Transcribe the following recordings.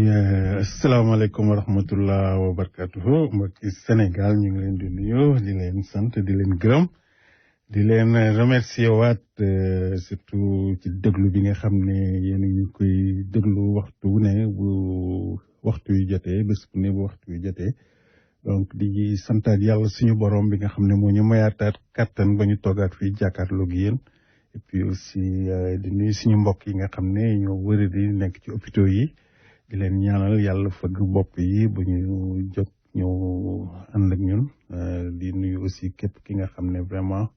asalaamaaleykum wa rahmatullah wa barakatuhu mbokki Sénégal ñu ngi leen di nuyu di leen sant di leen gërëm di leen remercier waat surtout ci déglu bi nga xam ne yéen ñu koy déglu waxtu wu ne bu waxtu yu jotee bés bu ne bu waxtu yu jotee donc di santaat yàlla suñu borom bi nga xam ne moo ñu mayaataat kattan ba ñu toogaat fii jàkkaarloog yéen et puis aussi di nuyu suñu mbokk yi nga xam ne ñoo wëri di nekk ci hôpitaux yi di leen ñaanal yàlla fëgg bopp yi ba ñu jóg ñëw ànd ak ñun di nuyu aussi képp ki nga xam ne vraiment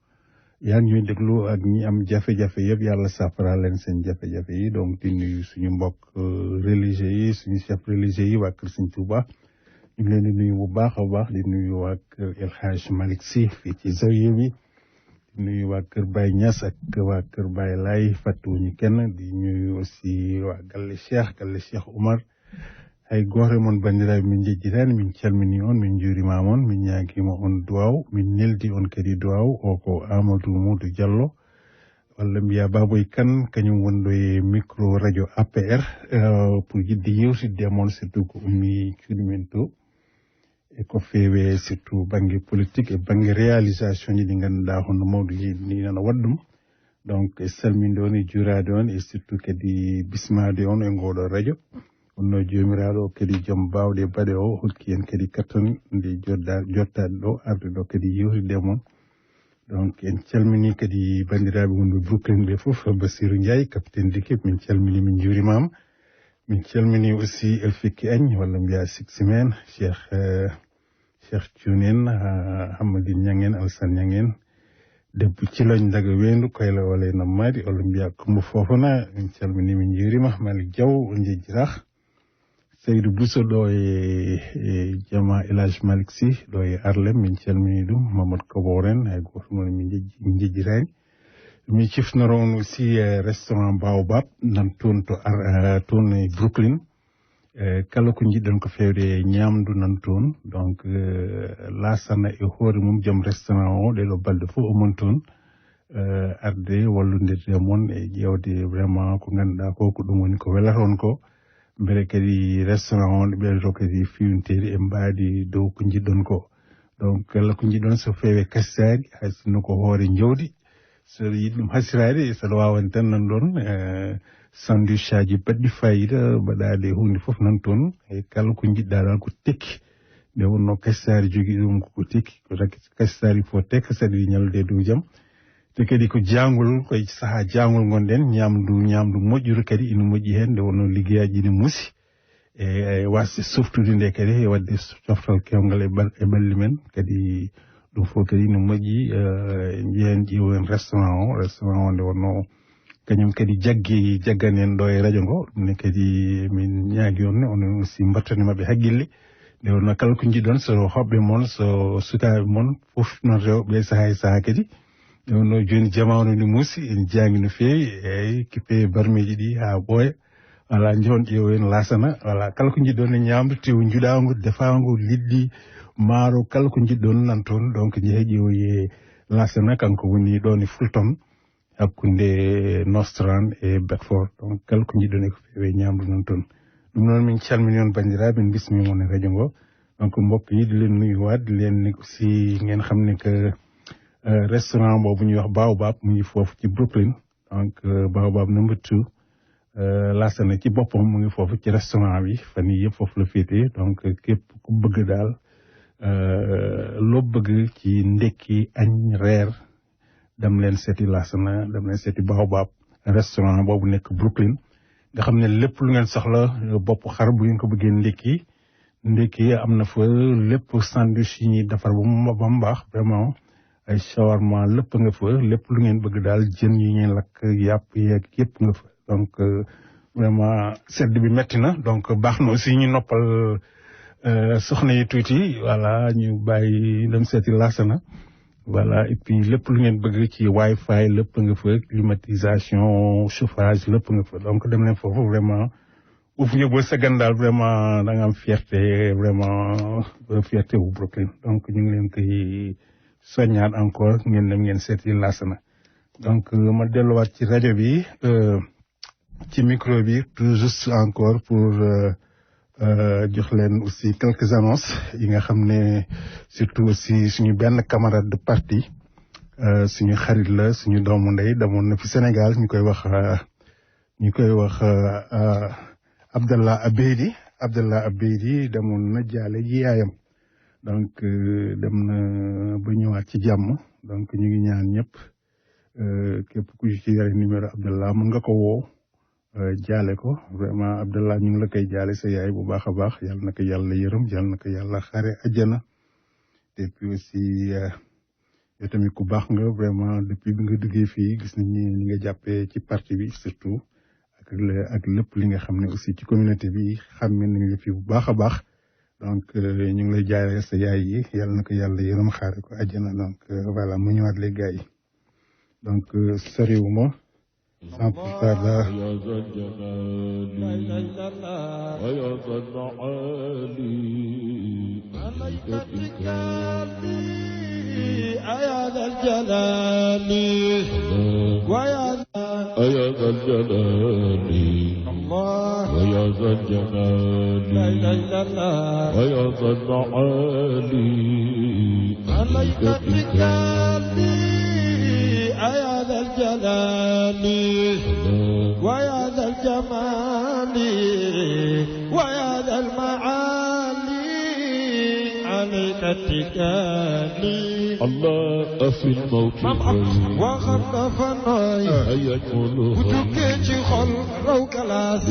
yaa ngi ñuy déglu ak ñi am jafe-jafe yëpp yàlla saafara leen seen jafe-jafe yi donc di nuyu suñu mbokk religieux yi suñu chef religieux yi waa Kër Sëñ Touba ñu ngi leen di nuyu bu baax a baax di nuyu waa Kër El Hadj Malick Sy fii ci Zawiya bi di nuyu waa Kër Baye Niass ak waa Kër Baye Laye fàttuwuñu kenn di nuyu aussi waa Galle Cheikh Oumar hay goore mon bandiraɓe min jejjitani min calmini on min juurima on min ñaaguima on duwaw min neldi on kadi duwaw o ko Amadou Moudou Diallo walla mbiya Baboy Kane kañum wonɗo e micro radio APR pour yidde yewtidde e moon surtout ko ummi cuuɗi men to e ko feewe surtout banggue politique e banggue réalisation ji ɗi ganduɗa hono mawɗo ni nana waɗɗum donc e salminde on e juurade on e surtout kadi bismade on e ngoɗo radio onno jomiraɗo kadi joom bawɗe baɗe o hokki en kadi kattan nde jottaɗe ɗo arde ɗo kadi yewtide moon donc en calmini kadi bandiraɓe wonɓe Brooklyn ɓe foof Bassirou Ndiaye capitaine d'équipe min calmini min juurimama min calmini aussi Elfikki Agne walla mbiya siksi men cheikh Thioune en Hammadine Niang en Alassane Niang en debbo Ciloñ daga Wendu koyla wala e Nammadi walla mbiya Coumba Fofana min calmini min juurima Malick Diaw on jejjirah Seydou Bousso ɗo e jama El Hadj Malick Sy ɗo e Harlem min calmini ɗum Mamadou Kaboren hay goto moon min jejjirani mi cifnoro on aussi restaurant Baobab nan toon toon e Brooklyn kala ko jiɗɗon ko fewde ñamdu nan toon donc Lassana e hoore mum joom restaurant o ɗeɗo balɗe fof omon toon arde wallodirde moon e ƴewde vraiment ko ganduɗa ko ɗum woni ko welata on ko mbele kadi restaurant on ɓeydoto kadi fiwinteri e mbaadi dow ko jiɗɗon ko donc kala ko jiɗɗon so feewe kasitari hay sinno ko hoore jawdi so yiɗi ɗum hasirade saɗa wawani tan nan ɗon sandwich aji baɗɗi fayida mbaɗade hunde foof nan toon e kala ko jiɗɗa ɗon ko tekki nde wonno kasitari jogui ɗum koko tekki ko kasitari fo tekka saɗa ñalde dow jaam te kadi ko jangol koye saaha jangol gonɗen ñamdu moƴƴudu kadi ina moƴƴi hen nde wonno liggueyaji ina muusi e wasde softude nde kadi e wadde coftal kewgal e ɓalli men kadi ɗum fof kadi ina moƴƴi jeeyen ƴeewen restaurant o nde wonno kañum kadi jaggani en ɗo e radio ngo ɗum ne kadi min ñaagui on onon aussi mbattanimaɓe haqqille nde wonno kala ko jiɗɗon so hoɓɓe moon so sukaɓe moon foof noon rewɓe saaha e saaha kadi nde wonno joni jamanu ni muusi en jaangi no feewi eyyi kippe barmeji ɗi ha ɓooya wala jon ƴeewen Lassana wala kala ko jiɗɗon e ñamdu tew juɗagu defagu liɗɗi maaro kala ko jiɗɗon nan toon donc jeehe ƴeewoye Lassana kanko woni ɗon e Fulton hakkude Nostrand e Bedford donc kala ko jiɗɗon e ko feewe ñamdu nan toon ɗum noon min calmini on bandiraɓe min bismi on e radio ngo donc mbokk yi di leen nuyuwaat di leen ni aussi ngeen xam ne que restaurant boobu ñuy wax Baobab mu ngi foofu ci Brooklyn donc Baobab number 2 Lassana ci boppam mu ngi foofu ci restaurant bi fan yii yëpp foofu la féetee donc képp ku bëgg daal loo bëgg ci ndekki añ reer dem leen seeti Lassana dem leen seeti Baobab restaurant boobu nekk Brooklyn nga xam ne lépp lu ngeen soxla bopp xar bu ngeen ko bëggee ndekki am na fa lépp sandwich yi ñuy defar ba mu baax vraiment ay shawarma lépp nga fa lépp lu ngeen bëgg daal jën yi ñuy lakk yàpp yeeg yëpp nga fa donc vraiment sedd bi metti na donc baax na aussi ñu noppal soxna yi tuuti voilà ñu bàyyi dem seeti Lassana voilà et puis lépp lu ngeen bëgg ci wifi lépp nga fa climatisation chauffage lépp nga fa donc dem leen foofu vraiment uuf yóbboo sa gan daal vraiment da nga am fierté vraiment fierté wu Brooklyn donc ñu ngi leen koy soññaat encore ngeen dem ngeen seeti Lassana donc ma delluwaat ci rajo bi ci micro bi tout juste encore pour jox leen aussi quelques annonces yi nga xam ne surtout aussi suñu benn camarade de parti suñu xarit la suñu doomu ndey demoon na fi Sénégal ñu koy wax Abdallah Abeydi demoon na jaale ji yaayam donc dem na ba ñëwaat ci jàmm donc ñu ngi ñaan ñëpp képp ku ci yore numéro Abdallah mën nga ko woo jaale ko vraiment Abdallah ñu ngi la koy jaale sa yaay bu baax a baax yàlla na ko yàlla yërëm yàlla na ko yàlla xare àjjana et puis aussi yow tamit ku baax nga vraiment depuis bi nga duggee fii gis nañ ni nga jàppee ci parti bi surtout ak lépp li nga xam ne aussi ci communauté bi xam nañ la fi bu baax a baax donc ñu ngi lay jaale sa yaay yi yàlla na ko yàlla yërëm xare ko àjjana donc voilà mu ñëwaat les gars yi donc soriwuma sans plus tarder يا ذا الجلال ويا ذا الجلال الله ويا ذا الجلال لا اله الا الله ويا ذا المعالي عليك الرجال يا ذا الجلال ويا ذا الجمال ويا ذا المعالي عليك التكالي الله في الموت وخلف الناي وتكيتي خل روك لاس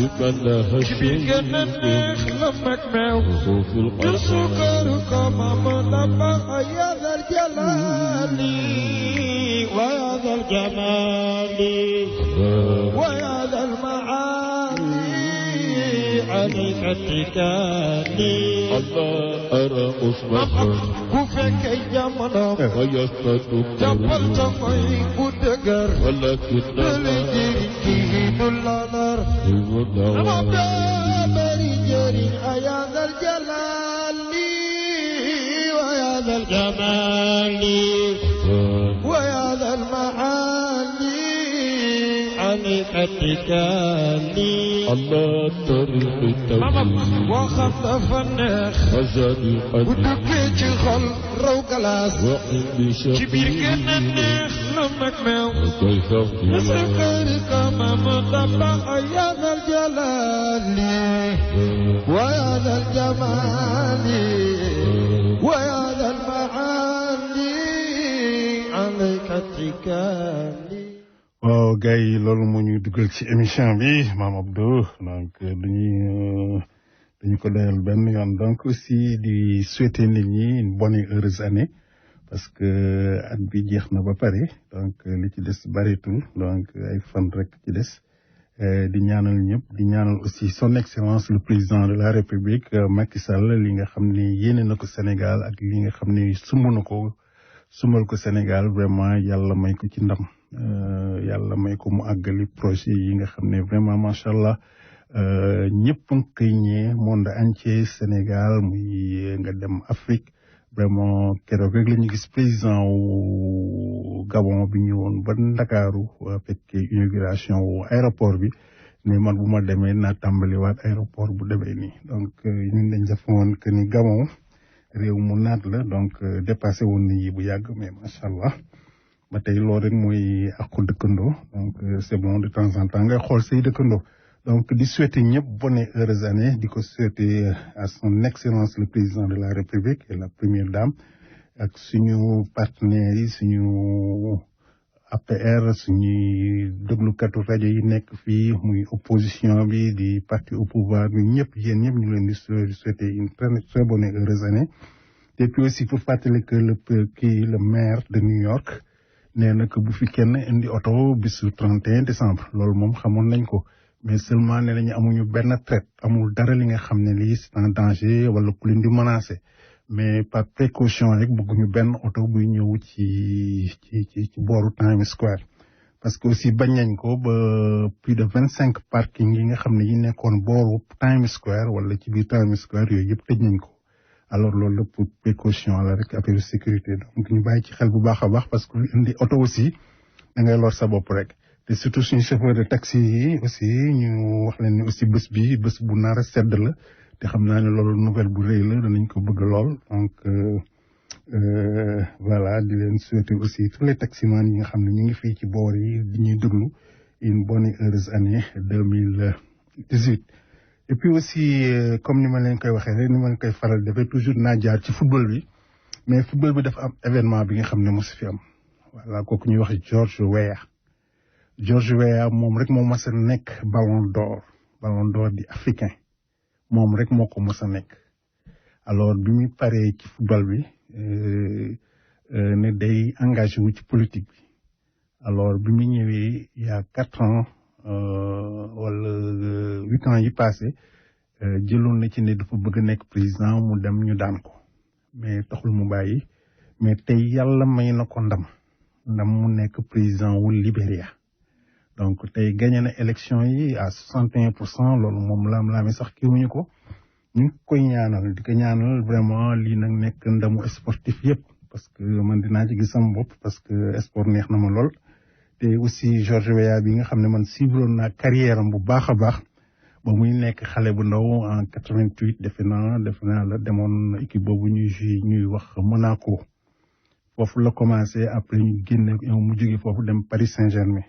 كبير جننك لمك معو يسكر كما مدبع يا ذا الجلال ويا ذا الجمال ويا ذا المعالي عليك التكالي الله أرى أصبحا وفك يمنا ويصدق جبل تقي ودقر ولكن تلجي دولار ربي جري يا ذا الجلال ويا ذا الجمال ويا ذا المعالي عليك التكالي الله طريق التوحيد وخفف النخ وزاد ودكيت خل روك لاس كبير كان النخ لمك ماو نسكر كما مطبع يا ذا الجلال ويا ذا الجمال ويا ذا المعالي عليك التكالي waaw gars yi loolu moo ñuy dugal ci émission bi Mame Abdou donc dañu ko doyal benn yoon donc aussi di souhaiter nit ñi une bonne et heureuse année parce que at bi jeex na ba pare donc li ci des bareetul donc ay fan rek ci des di ñaanal ñëpp di ñaanal aussi son excellence le président de la république Macky Sall li nga xam ne yéene na ko Sénégal ak li nga xam ne sumbal ko Sénégal vraiment yàlla may ko ci ndam yàlla may ko mu àggali projet yi nga xam ne vraiment macha allah ñëpp nga koy ñee monde entier Sénégal muy nga dem Afrique vraiment keroog rek la ñu gis président wu Gabon bi ñëwoon ba Ndakaaru fekkee inauguration wu aéroport bi mais man bu ma demee naa tàmbaliwaat aéroport bu demee nii donc ñun dañ defoon que ni Gabon réew mu naat la donc dépassé woon na yi bu yàgg mais macha allah ba tey loolu rek mooy àqu dëkkandoo donc c'est bon de temps en temps ngay xool say dëkkandoo donc di souhaiter ñëpp bonne et heureuse année di ko souhaiter à son excellence le président de la république et la première dame ak suñu partenaires yi suñu APR suñuy déglukatu rajo yi nekk fii muy opposition bi di parti au pouvoir bi ñëpp yéen ñëpp ñu leen di souhaiter une très bonne et heureuse année et puis aussi pour fàttali que le maire de New York nee na que bu fi kenn indi oto bisu 31 décembre loolu moom xamoon nañ ko mais seulement nee nañu amuñu benn traite amul dara li nga xam ne lii c'est en danger wala ku leen di menacer mais par précaution rek bëgguñu benn oto buy ñëw ci booru Times Square parce que aussi bañ nañ ko ba plus de 25 parking yi nga xam ne yi nekkoon booru Times Square wala ci biir Times Square yooyu yëpp tëj nañ ko alors loolu la pour précaution la rek affaire sécurité donc ñu bàyyi ci xel bu baax a baax parce que indi oto aussi da ngay lor sa bopp rek te surtout suñu chauffeur de taxi yi aussi ñu wax leen ni aussi bés bu nar a sedd la te xam naa ne loolu nouvelle bu rëy la danañ ko bëgg lool donc voilà di leen souhaiter aussi tous les taximans yi nga xam ne ñu ngi fii ci boor yi di ñuy déglu une bonne et heureuse année 2018. Et puis aussi comme ni ma leen koy waxee rek ni ma leen koy faral defee toujours naa jaar ci football bi mais football bi dafa am événement bi nga xam ne mosu fi am voilà kooku ñuy wax George Weah moom rek moo mas a nekk ballon d'or di africain moom rek moo ko mas a nekk. Alors bi muy paree ci football bi ne day engagé wu ci politique bi alors bi mu ñëwee il y a 4 ans wala 8 ans yi passé jëloon na ci ne dafa bëgg a nekk président mu dem ñu daan ko mais taxul mu bàyyi mais tey yàlla may na ko ndam mu nekk président wu Libéria donc tey gagné na élection yi à 61% loolu moom laam-laami sax kiiwuñu ko ñu ngi koy ñaanal di ko ñaanal vraiment lii nag nekk ndamu sportif yëpp parce que man dinaa ci gis sama bopp parce que sport neex na ma lool te aussi George Weah bi nga xam ne man suivroon naa carrière am bu baax a baax ba muy nekk xale bu ndaw en 88 defe naa la demoon équipe boobu ñuy wax Monaco foofu la commencé après ñu génne mu jóge foofu dem Paris Saint-Germain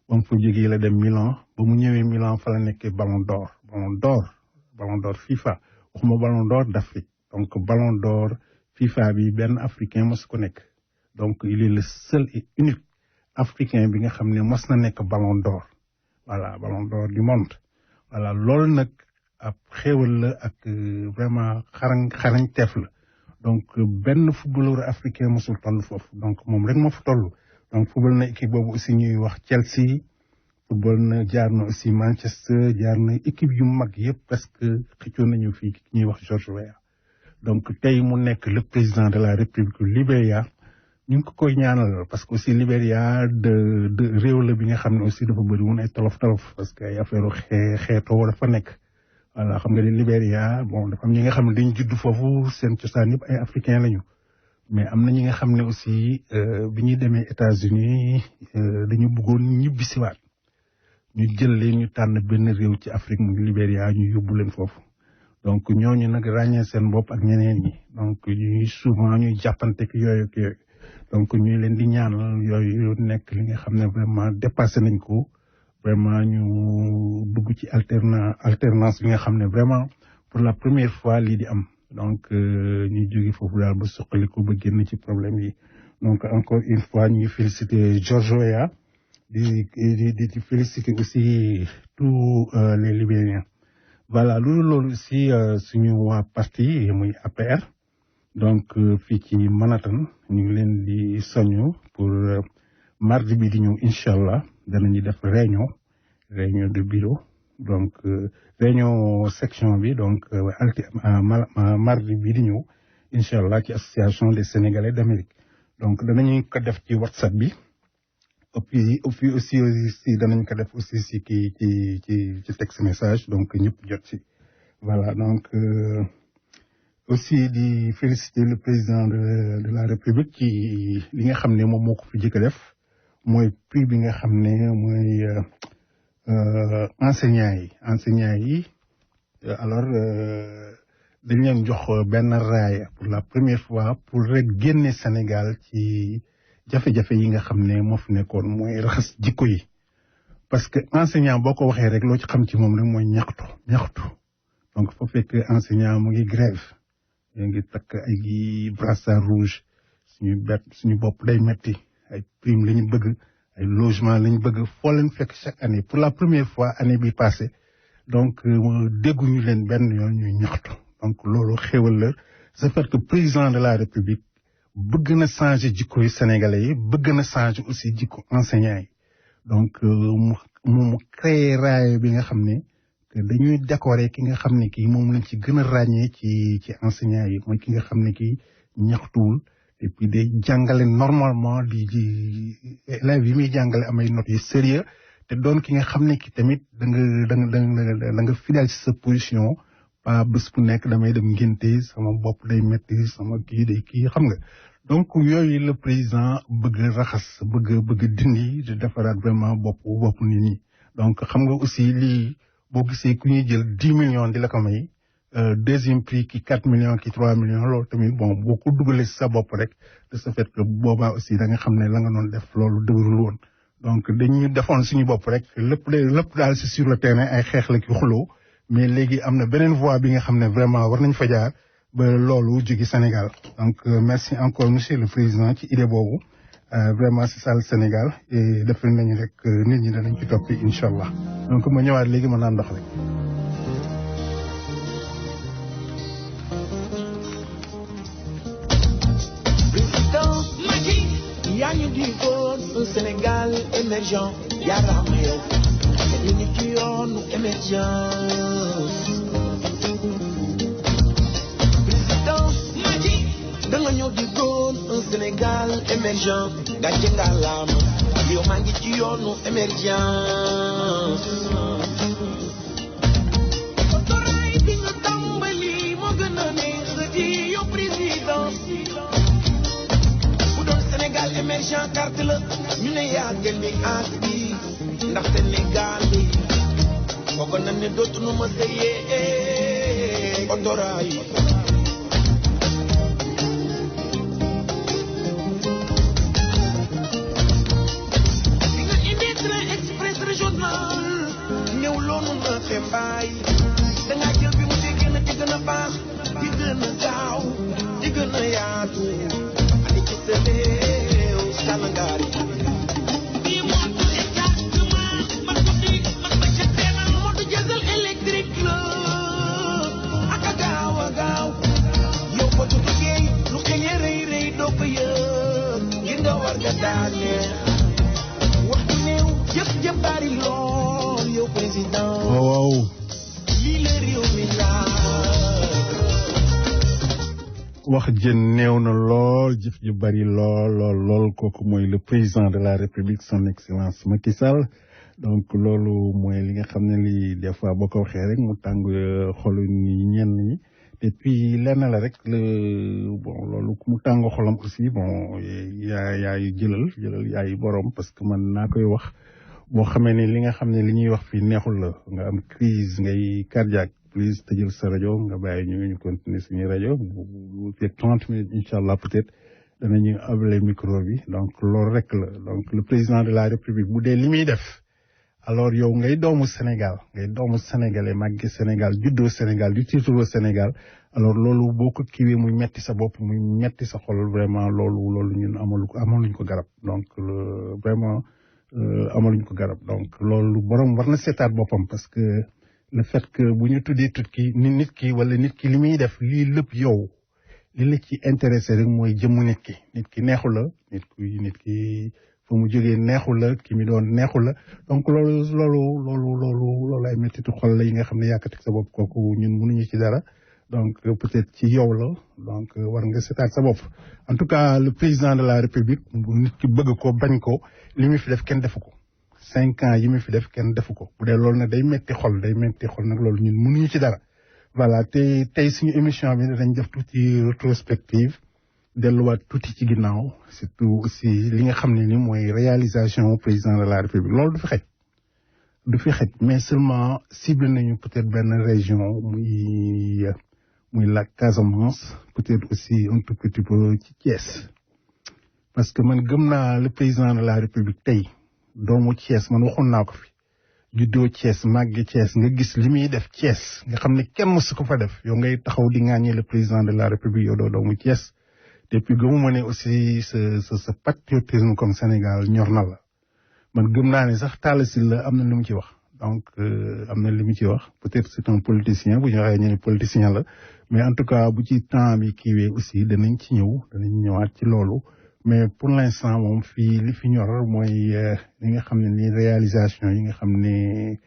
ba mu fa jógee la dem Milan ba mu ñëwee Milan fa la nekkee ballon d'or FIFA waxuma ballon d'or d'Afrique donc ballon d'or FIFA bi benn africain mos ko nekk donc il est le seul et unique africain bi nga xam ne mos na nekk ballon d'or voilà ballon d'or du monde voilà loolu nag ab xéewal la ak vraiment xarañteef la donc benn footballeur africain mosul toll foofu donc moom rek moo fa toll donc football na équipe boobu aussi ñuy wax Chelsea football na jaar na aussi Manchester jaar na équipe yu mag yëpp parce que xëccoo nañu fii ki ñuy wax George Weah donc tey mu nekk le président de la République Libéria ñu ngi ko koy ñaanal parce que aussi Libéria de réew la bi nga xam ne aussi dafa bëri woon ay tolof parce que ay affaire xeetoo dafa nekk voilà xam nga ni Libéria bon dafa am ñi nga xam ne dañ judd foofu seen cosaan yëpp ay africain lañu mais am na ñi nga xam ne aussi bi ñuy demee États-Unis dañu bëggoon ñibbisiwaat ñu jël leen ñu tànn benn réew ci Afrique mu Libéria ñu yóbbu leen foofu donc ñooñu nag ràññee seen bopp ak ñeneen ñi donc ñuy souvent ñuy jàppante ki yooyu donc ñu leen di ñaanal yooyu nekk li nga xam ne vraiment dépassé nañ ko vraiment ñu dugg ci alternance bi nga xam ne vraiment pour la première fois lii di am donc ñu jóge foofu daal ba suqaliku ba génn ci problème yi donc encore une fois ñu féliciter George Weah di féliciter aussi tous les Libériens voilà loolu aussi suñu waa parti muy APR donc fii ci Manhattan ñu ngi leen di soñu pour mardi bi di ñëw incha allah danañu def réunion de bureau donc réunion section bi donc mardi bi di ñëw incha allah ci association des Sénégalais d'Amérique donc danañu ko def ci WhatsApp bi et puis aussi danañ ko def aussi si ci texte message donc ñëpp jot ci voilà donc aussi di féliciter le président de la République ci li nga xam ne moom moo ko fi jëkk a def mooy prix bi nga xam ne mooy enseignants yi alors dañ leen jox benn raaya pour la première fois pour rek génne Sénégal ci jafe-jafe yi nga xam ne moo fi nekkoon mooy raxas jikko yi parce que enseignant boo ko waxee rek loo ci xam ci moom rek mooy ñaxtu donc foo fekk enseignant mu ngi grève yaa ngi takk ay brassard rouge suñu bopp day metti ay prime la ñu bëgg ay logement la ñu bëgg foo leen fekk chaque année pour la première fois année bi passée donc dégguñu leen benn yoon ñuy ñaxtu donc loolu xéwal la c'est fait que président de la République bëgg na changer jikko yu sénégalais yi bëgg na changer aussi jikko enseignants yi donc mu créé raaya bi nga xam ne que dañuy décorer ki nga xam ne kii moom lañ ci gën a ràññee ci enseignants yi mooy ki nga xam ne kii ñaxtuwul et puis day jàngale normalement di élèves yi muy jàngale amay notes yu sérieux te doon ki nga xam ne ki tamit da nga fidèle ci sa position pas bés bu nekk damay dem ngénte sama bopp day metti sama kii day kii xam nga donc yooyu le président bëgg raxas bëgg dindi di defaraat vraiment bopp nit ñi donc xam nga aussi lii boo gisee ku ñuy jël 10 millions di la ko may deuxième prix ki 4 millions ki 3 millions loolu tamit bon boo ko dugalee si sa bopp rek de ce fait que boobaa aussi da nga xam ne la nga doon def loolu dëgërul woon donc dañuy defoon suñu bopp rek lépp daal si sur le terrain ay xeex la ki xuloo mais léegi am na beneen voie bi nga xam ne vraiment war nañ fa jaar ba loolu jóge Sénégal donc merci encore monsieur le président ci idée boobu vraiment c'est ça le Sénégal et defal nañu rek nit ñi danañ ci toppi incha allah donc ma ñëwaat léegi ma naan ndox rek. Président Macky yaa ñu digoon un Sénégal émergent yaaraama yow te ñu ci yoonu émergence. da nga ñëw di doon un Sénégal émergent gàcce nga laama yow maa ngi ci yoonu émergence. otoraay bi nga tàmbali moo gën a neex di yow président bu doon Sénégal émergent carte la ñu ne yaa gën ni aat bi ndax Sénégal bi foogoon na ne dootuñu ma sëyee otoraay. ñëw loolu na fe mbaay dangaa jël bi mu dee gën a di gën a baax di gën a gaaw di gën a yaatu andi ci sa réew sàllangaar yi bii montu exactement man ko di man ba ca teenal montu diesel électrique la ak a gaaw yow ba tu liggéey lu xëñe rëy rëy doo ko yëg ngir nga war nga daane waxtu néew jëf bari lool yow président. waaw. lii la réew mi laaj. wax jën néew na lool jëf ju bari lool kooku mooy le président de la république son excellence Macky Sall donc loolu mooy li nga xam ne lii des fois boo ko waxee rek mu tàng xolu ni ñenn ñi et puis lenn la rek bon loolu mu tàng xolam aussi bon yaay jëlal yaay borom parce que man naa koy wax boo xamee ne li nga xam ne li ñuy wax fii neexul la nga am crise ngay cardiaque please tëjël sa rajo nga bàyyi ñu continuer suñuy rajo bu fekk 30 minutes incha allah peut-être danañu abale micro bi donc loolu rek la donc le président de la république bu dee li muy def alors yow ngay doomu Sénégal ngay doomu sénégalais màgge Sénégal juddoo Sénégal du tiituroo Sénégal alors loolu boo ko kiiwee muy metti sa bopp muy metti sa xol vraiment loolu ñun amaluñ ko garab donc vraiment amaluñ ko garab donc loolu borom war na seetaat boppam parce que le fait que bu ñu tuddee nit ki wala nit ki li muy def lii lépp yow li la ci intéressé rek mooy jëmmu nit ki neexu la nit ki fa mu jógee neexu la ki mi doon neexu la donc loolu ay mettitu xol la yi nga xam ne yàkkati sa bopp kooku ñun mënuñu ci dara donc peut-être ci yow la donc war nga seetaat sa bopp en tout cas le président de la république nit ki bëgg ko bañ ko li mu fi def kenn defu ko 5 ans yi mu fi def kenn defu ko bu dee loolu nag day metti xol nag loolu ñun mënuñu ci dara voilà tey suñu émission bi dañ def tuuti rétrospective delluwaat tuuti ci ginnaaw surtout aussi li nga xam ne ni mooy réalisation président de la république loolu du fi xej mais seulement ciblé nañu peut-être benn région muy la Casamance peut-être aussi un tout petit peu ci Thiès parce que man gëm naa le président de la république tey doomu Thiès man waxoon naa ko fi juddoo Thiès màgge Thiès nga gis li muy def Thiès nga xam ne kenn mësu ko fa def yow ngay taxaw di ŋàññi le président de la république yow doomu Thiès te puis gëmuma ne aussi sa patriotisme comme Sénégal ñor na la man gëm naa ne sax Talla Sylla am na lu mu ci wax donc am na li mu ci wax peut-être c'est un politicien bu ñu waxee ñu ne politicien la mais en tout cas bu ci temps bi kiiwee aussi danañ ñëwaat ci loolu mais pour l'instant moom fii li fi ñor mooy li nga xam ne ni réalisation yi nga xam ne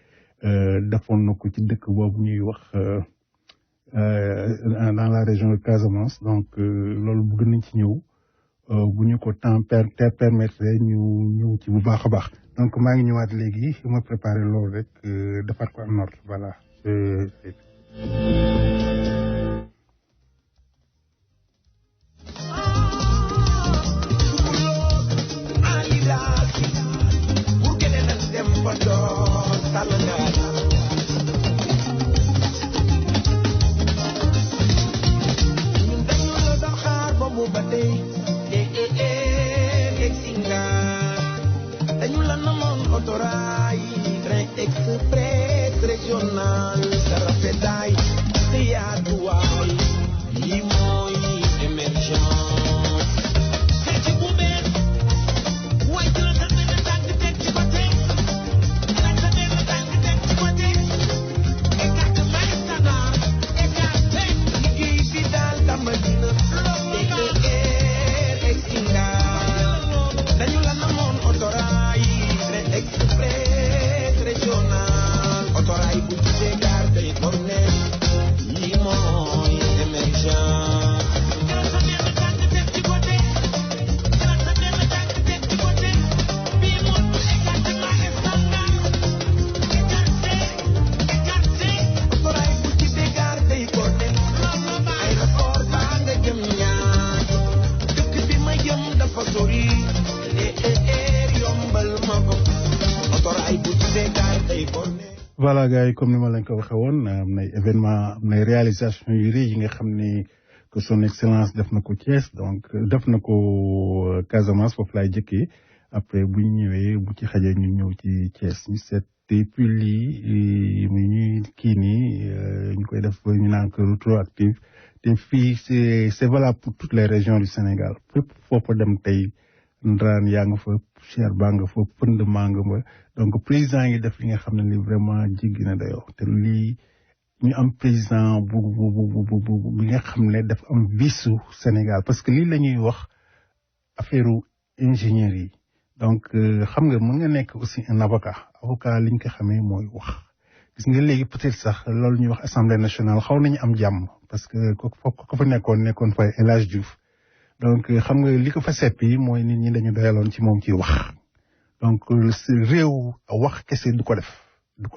defoon na ko ci dëkk boobu ñuy wax dans la région de Casamance donc loolu bëgg nañ ci ñëw bu ñu ko temps permettre ñu ñëw ci bu baax a baax donc maa ngi ñëwaat léegi ma préparé loolu rek defaat ko en ordre voilà. voilà gars yi comme ni ma leen ko waxee woon am nay événement am nay réalisation yu rëy yi nga xam ne que son excellence def na ko Thiès donc def na ko Casamance foofu laay jëkkee après bu ñu ñëwee bu ci xajee ñu ñëw ci Thiès ñu seet et puis lii mu ñuy kii nii ñu koy def ñu naan ko rétroactive te fii c'est valable pour toutes les régions du Sénégal fépp foofu dem tey ndaraan yaa nga fa cher baa nga fa pënd maa nga fa donc président yi def li nga xam ne ni vraiment jéggi na dayoo te lii ñu am président bu bi nga xam ne dafa am visu Sénégal parce que lii la ñuy wax affaire ingénieur yi donc xam nga mën nga nekk aussi un avocat li ñu ko xamee mooy wax gis nga léegi peut-être sax loolu ñuy wax assemblée nationale xaw nañu am jàmm parce que ko fa nekkoon fay El Hadj Diouf donc xam nga li ko fa seppi mooy nit ñi dañu doyaloon ci moom ci wax donc réew wax kese du ko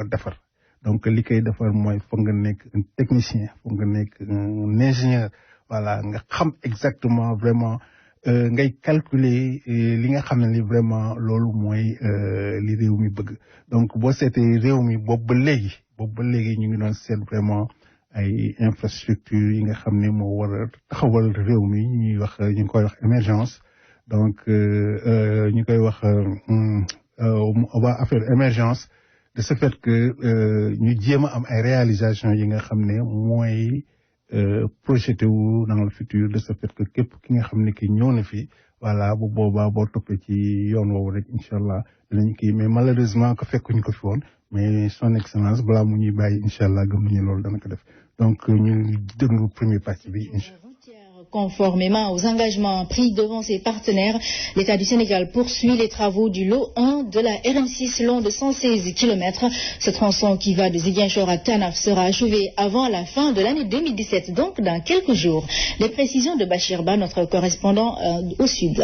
defar donc li koy defar mooy foog nga nekk un technicien foog nga nekk un ingénieur voilà nga xam exactement vraiment ngay calculer li nga xam ne li vraiment loolu mooy li réew mi bëgg donc boo seetee réew mi boobu ba léegi ñu ngi doon seet vraiment ay infrastructure yi nga xam ne moo war a taxawal réew mi ñu ngi koy wax émergence donc ñu koy wax affaire émergence de ce fait que ñu jéem a am ay réalisation yi nga xam ne mooy projeté wu dans le futur de ce fait que képp ki nga xam ne ki ñëw na fi voilà bu boobaa boo toppee ci yoon woowu rek incha allah dinañ kii mais malheureusement que fekkuñu ko fi woon mais son excellence balaa mu ñuy bàyyi incha allah gëm nañu loolu dana ko def donc ñu déglu premier partie bi incha allah. Conformément aux engagements pris devant ses partenaires, l'État du Sénégal poursuit les travaux du lot 1 de la RN6 long de 116 km. Ce tronçon qui va de Ziguinchor à Tanaf sera achevé avant la fin de l'année 2017, donc dans quelques jours. Les précisions de Bachir Ba, notre correspondant au sud.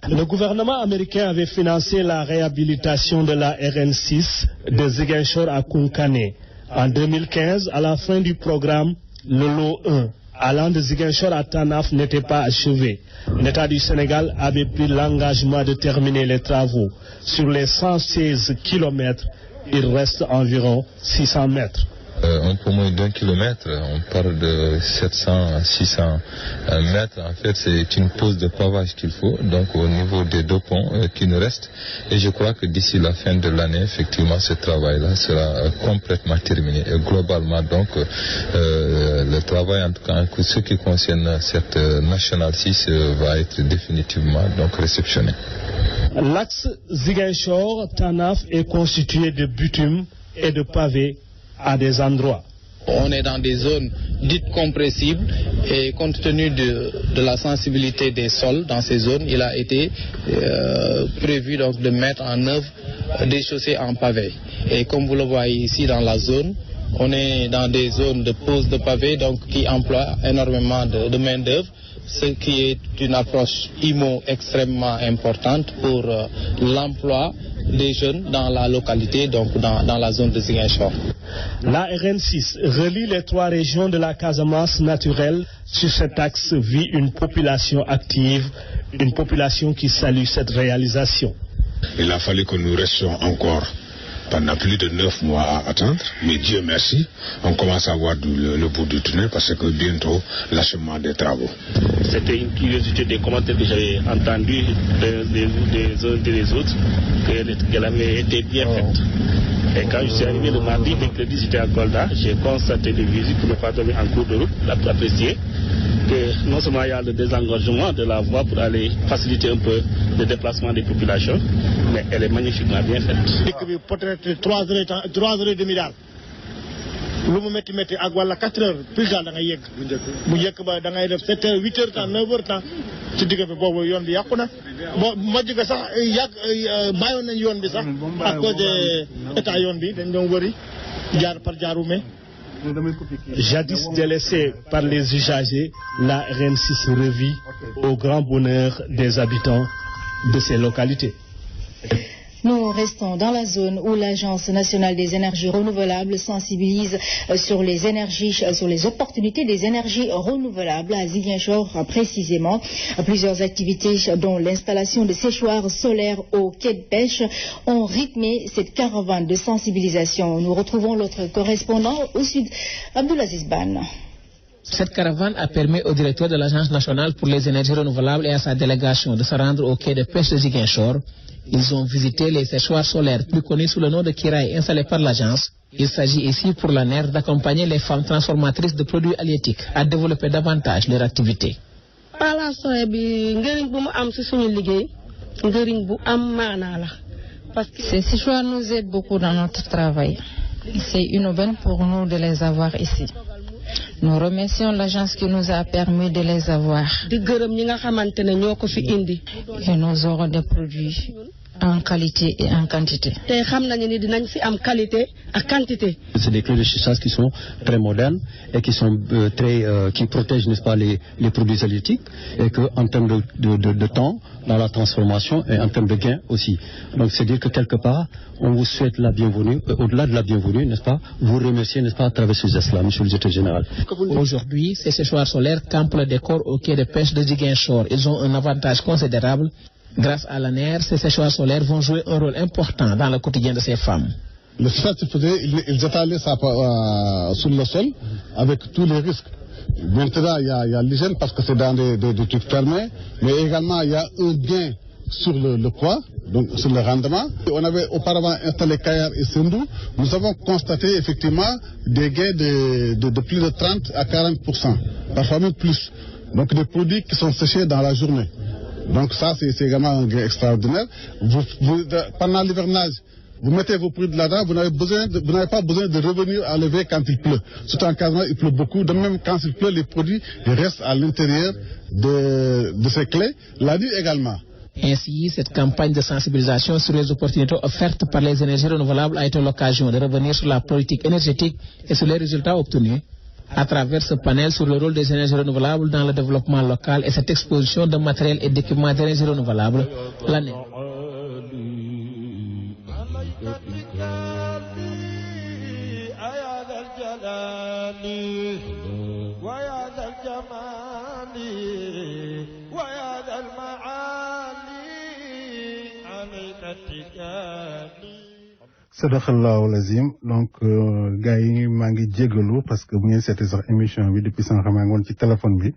Le gouvernement américain avait financé la réhabilitation de la RN6 de Ziguinchor à Kounkané. En 2015, à la fin du programme, le lot 1 allant de Ziguinchor à Tanaf n'était pas achevé. L'État du Sénégal avait pris l'engagement de terminer les travaux. Sur les 116 kilomètres, il reste environ 600 mètres. Un peu moins d'1 kilomètre, on parle de 700 à 600 mètres. En fait, c'est une pose de pavage qu'il faut, donc au niveau des deux ponts qui nous restent. Et je crois que d'ici la fin de l'année, effectivement, ce travail-là sera complètement terminé. Et globalement, donc, le travail, en tout cas, en ce qui concerne cette Nationale 6, va être définitivement donc réceptionné. L'axe Ziguinchor-Tanaf est constitué de bitume et de pavés à des endroits. On est dans des zones dites compressibles et compte tenu de la sensibilité des sols dans ces zones, il a été prévu donc de mettre en œuvre des chaussées en pavé. Et comme vous le voyez ici dans la zone, on est dans des zones de pose de pavés donc qui emploient énormément de main-d'œuvre, ce qui est une approche IMO extrêmement importante pour l'emploi des jeunes dans la localité, donc dans la zone de Ziguinchor. La RN6 relie les trois régions de la Casamance naturelle. Sur cet axe vit une population active, une population qui salue cette réalisation. Il a fallu que nous restions encore pendant plus de 9 mois à attendre, mais Dieu merci, on commence à voir le bout du tunnel parce que bientôt l'achèvement des travaux. C'était une curiosité des commentaires que j'avais entendus des uns et des autres, qu'elle avait été bien faite. Et quand je suis arrivé le mardi, mercredi, j'étais à Kolda, j'ai constaté des visites pour ne pas tomber en cours de route, apprécier que non seulement il y a le désengorgement de la voie pour aller faciliter un peu le déplacement des populations, mais elle est magnifiquement bien faite. Peut-être 3h30 daal lu mu métti ak wala 4h plus daal da ngay yegg bu njëkk ba da ngay def 7h 8h temps 9h temps ci digg bi boobu yoon bi yàqu na bo mujj ga sax bàyyoon nañ yoon bi sax à cause de état yoon bi dañ doon wëri jaar par jaarume. Jadis délaissée par les usagers, la RN6 revit au grand bonheur des habitants de ces localités. Nous restons dans la zone où l'Agence nationale des énergies renouvelables sensibilise sur les opportunités des énergies renouvelables à Ziguinchor précisément. Plusieurs activités dont l'installation de séchoirs solaires au quai de pêche ont rythmé cette caravane de sensibilisation. Nous retrouvons l'autre correspondant au sud, Abdoulaziz Ban. Cette caravane a permis au directeur de l'Agence nationale pour les énergies renouvelables et à sa délégation de se rendre au quai de pêche de Ziguinchor. Ils ont visité les séchoirs solaires, plus connus sous le nom de Kiraï, installés par l'agence. Il s'agit ici pour l'ANER d'accompagner les femmes transformatrices de produits halieutiques à développer davantage leur activité. Ces séchoirs nous aident beaucoup dans notre travail. C'est une aubaine pour nous de les avoir ici. Nous remercions l'agence qui nous a permis de les avoir. Et nous aurons des produits en qualité et en quantité. C'est des clés de séchage qui sont très modernes et qui sont qui protègent, n'est-ce pas, les produits halieutiques, et que en termes de temps dans la transformation et en termes de gain aussi. Donc c'est dire que quelque part on vous souhaite la bienvenue, au-delà de la bienvenue, n'est-ce pas, vous remercier, n'est-ce pas, à travers ce geste-là, Monsieur le Directeur Général. Aujourd'hui, ces séchoirs solaires campent le décor au quai de pêche de Ziguinchor. Ils ont un avantage considérable. Grâce à l'ANER, ces séchoirs solaires vont jouer un rôle important dans le quotidien de ces femmes. Le séchage se faisait, ils étalaient ça sur le sol avec tous les risques. Maintenant, il y a l'hygiène parce que c'est dans des trucs fermés, mais également il y a un gain sur le poids, donc sur le rendement. On avait auparavant installé Kayar et Sendou. Nous avons constaté effectivement des gains de plus de 30 à 40%, parfois même plus. Donc des produits qui sont séchés dans la journée. Donc ça, c'est également un gain extraordinaire. Pendant l'hivernage, vous mettez vos produits là-dedans, vous n'avez pas besoin de revenir à lever quand il pleut. Surtout en cas il pleut beaucoup. De même, quand il pleut, les produits restent à l'intérieur de ces clés. La nuit également. Ainsi, cette campagne de sensibilisation sur les opportunités offertes par les énergies renouvelables a été l'occasion de revenir sur la politique énergétique et sur les résultats obtenus à travers ce panel sur le rôle des énergies renouvelables dans le développement local et cette exposition de matériel et d'équipements d'énergie renouvelable. L'année. Sadakhallahu lazim. Donc gars yi maa ngi jégalu parce que bu ngeen seetee sax émission bi depuis sànq maa ngi woon ci téléphone bi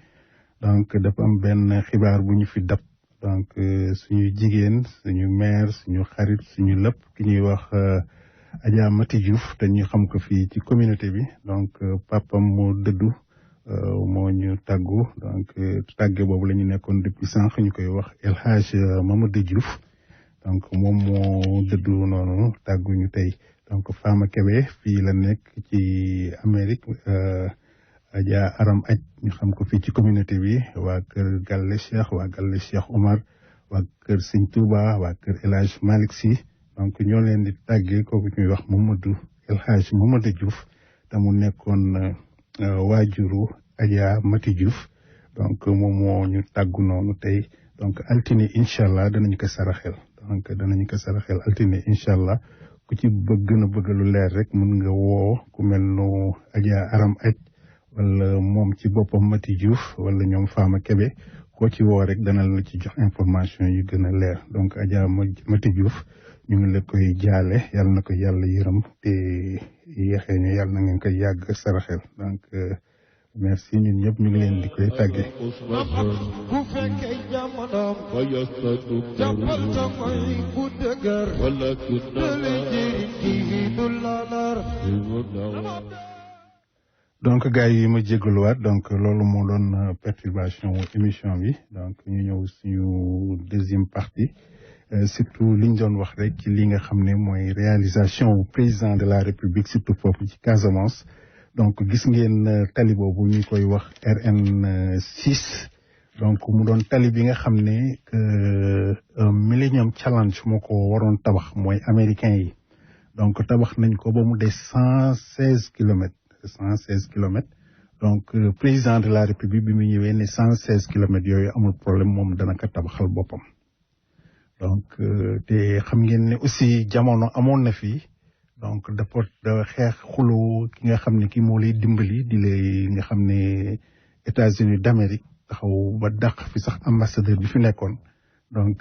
donc dafa am benn xibaar bu ñu fi dab donc suñu jigéen suñu mère suñu xarit suñu lépp ki ñuy wax Adja Mati Diouf te ñu xam ko fii ci communauté bi donc papam moo dëddu moo ñu tàggu donc tàgge boobu la ñu nekkoon depuis sànq ñu koy wax El Hadj Mamadou Diouf. Donc moom moo dëddu noonu tàgguñu tey donc Fama Kébé fii la nekk ci Amérique Adja Aram Aj ñu xam ko fii ci communauté bi waa kër Galle Cheikh Omar waa kër Sëñ Touba waa kër El Hadj Malick Sy donc ñoo leen di tàggee kooku ñuy wax Mamadou El Hadj Mamadou Diouf te mu nekkoon waajuru Adja Mati Diouf donc moom moo ñu tàggu noonu tey donc altine incha allah danañu ko saraxel donc danañu ko saraxel altine incha allah ku ci gën a bëgg lu leer rek mën nga woo ku mel no Adja Aram Aj wala moom ci boppam Mati Diouf wala ñoom Fama Kébé koo ci woo rek dana la ci jox information yu gën a leer donc Adja Mati Diouf ñu ngi la koy jaale yàlla na ko yàlla yërëm te yéexee ñu yàlla na ngeen koy yàgg saraxel donc merci ñun ñëpp ñu ngi leen di koy tàggee. ku fekkee jamonoom jàppal sa mooy ku dëgër dale jëriñ kii du la nar. donc gars yi ma jégaluwaat donc loolu moo doon perturbation émission bi donc ñu ñëw suñu deuxième partie surtout liñ doon wax rek ci li nga xam ne mooy réalisation président de la République surtout foofu ci Casamance. donc gis ngeen tali boobu ñu koy wax RN 6 donc mu doon tali bi nga xam ne Millennium Challenge moo ko waroon tabax mooy américain yi donc tabax nañ ko ba mu des 116 kilomètres donc président de la République bi mu ñëwee ne 116 kilomètres yooyu amul problème moom dana ko tabaxal boppam donc te xam ngeen ne aussi jamono amoon na fi donc dafa xeex xuloo ki nga xam ne ki moo lay dimbali di lay nga xam ne États-Unis d'Amérique taxaw ba dàq fi sax ambassadeur bi fi nekkoon donc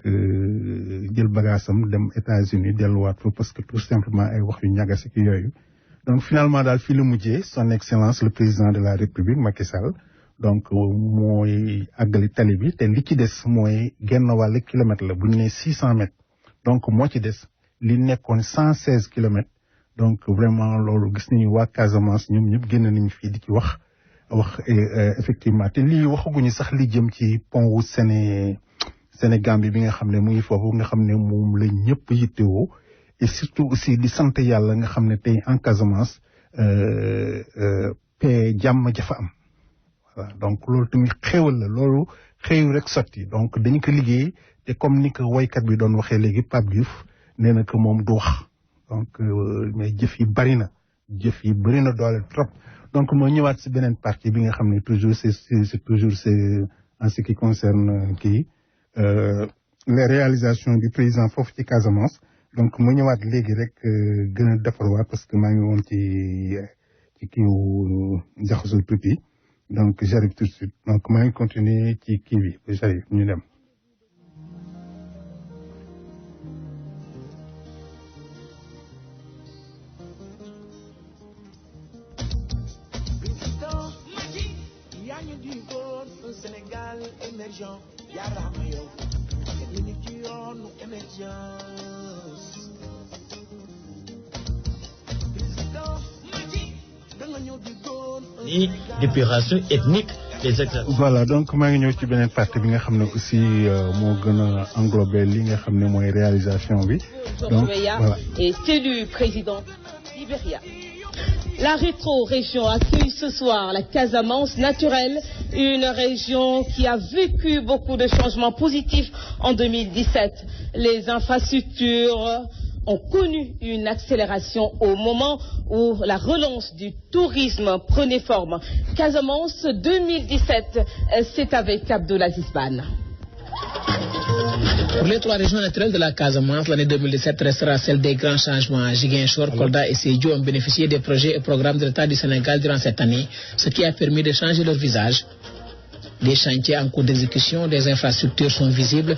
jël bagaasam dem États-Unis delluwaat fa parce que tout simplement ay wax yu ñagasi ki yooyu donc finalement daal fii la mujjee son excellence le président de la République Macky Sall donc mooy àggali tali bi te li ci des mooy genn wàll kilomètre la bu ñu nee 600 mètres donc moo ci des li nekkoon 116 kilomètres donc vraiment loolu gis nañu waa Casamance ñoom ñëpp génn nañu fii di ci wax effectivement te lii waxaguñu sax li jëm ci pont wu Sénégambie bi nga xam ne mu ngi foofu nga xam ne moom la ñëpp yittewoo et surtout aussi di sant yàlla nga xam ne tey en Casamance paix jàmm jafa am voilà donc loolu tamit xéewal la loolu xëyu rek sotti donc dañu ko liggéey te comme ni ko woykat bi doon waxee léegi Pape Diouf nee na que moom du wax donc mais jëf yi bëri na doole trop donc moo ñëwaat si beneen partie bi nga xam ne toujours c'est toujours en ce qui concerne les réalisations du président foofu ci Casamance donc moo ñëwaat léegi rek gën a defarwaat parce que maa ngi woon ci kiiwu jaxasoo tuuti donc j'arrive tout de suite donc maa ngi continuer ci kii bi j'arrive ñu dem. Sénégal émergent yaaraama yow ak ñu ci yoonu émergence président da nga ñëw di doon ni d'épuration ethnique des acteurs. Voilà donc maa ngi ñëw ci beneen partie bi nga xam ne aussi moo gën a englobé li nga xam ne mooy réalisation bi donc voilà. Et c'est le président Libéria. La rétro-région accueille ce soir la Casamance naturelle, une région qui a vécu beaucoup de changements positifs en 2017. Les infrastructures ont connu une accélération au moment où la relance du tourisme prenait forme. Casamance 2017, c'est avec Abdoulaziz Ban. Pour les trois régions naturelles de la Casamance, l'année 2017 restera celle des grands changements. Ziguinchor, Kolda et Sédhiou ont bénéficié des projets et programmes de l'État du Sénégal durant cette année, ce qui a permis de changer leur visage. Des chantiers en cours d'exécution, des infrastructures sont visibles.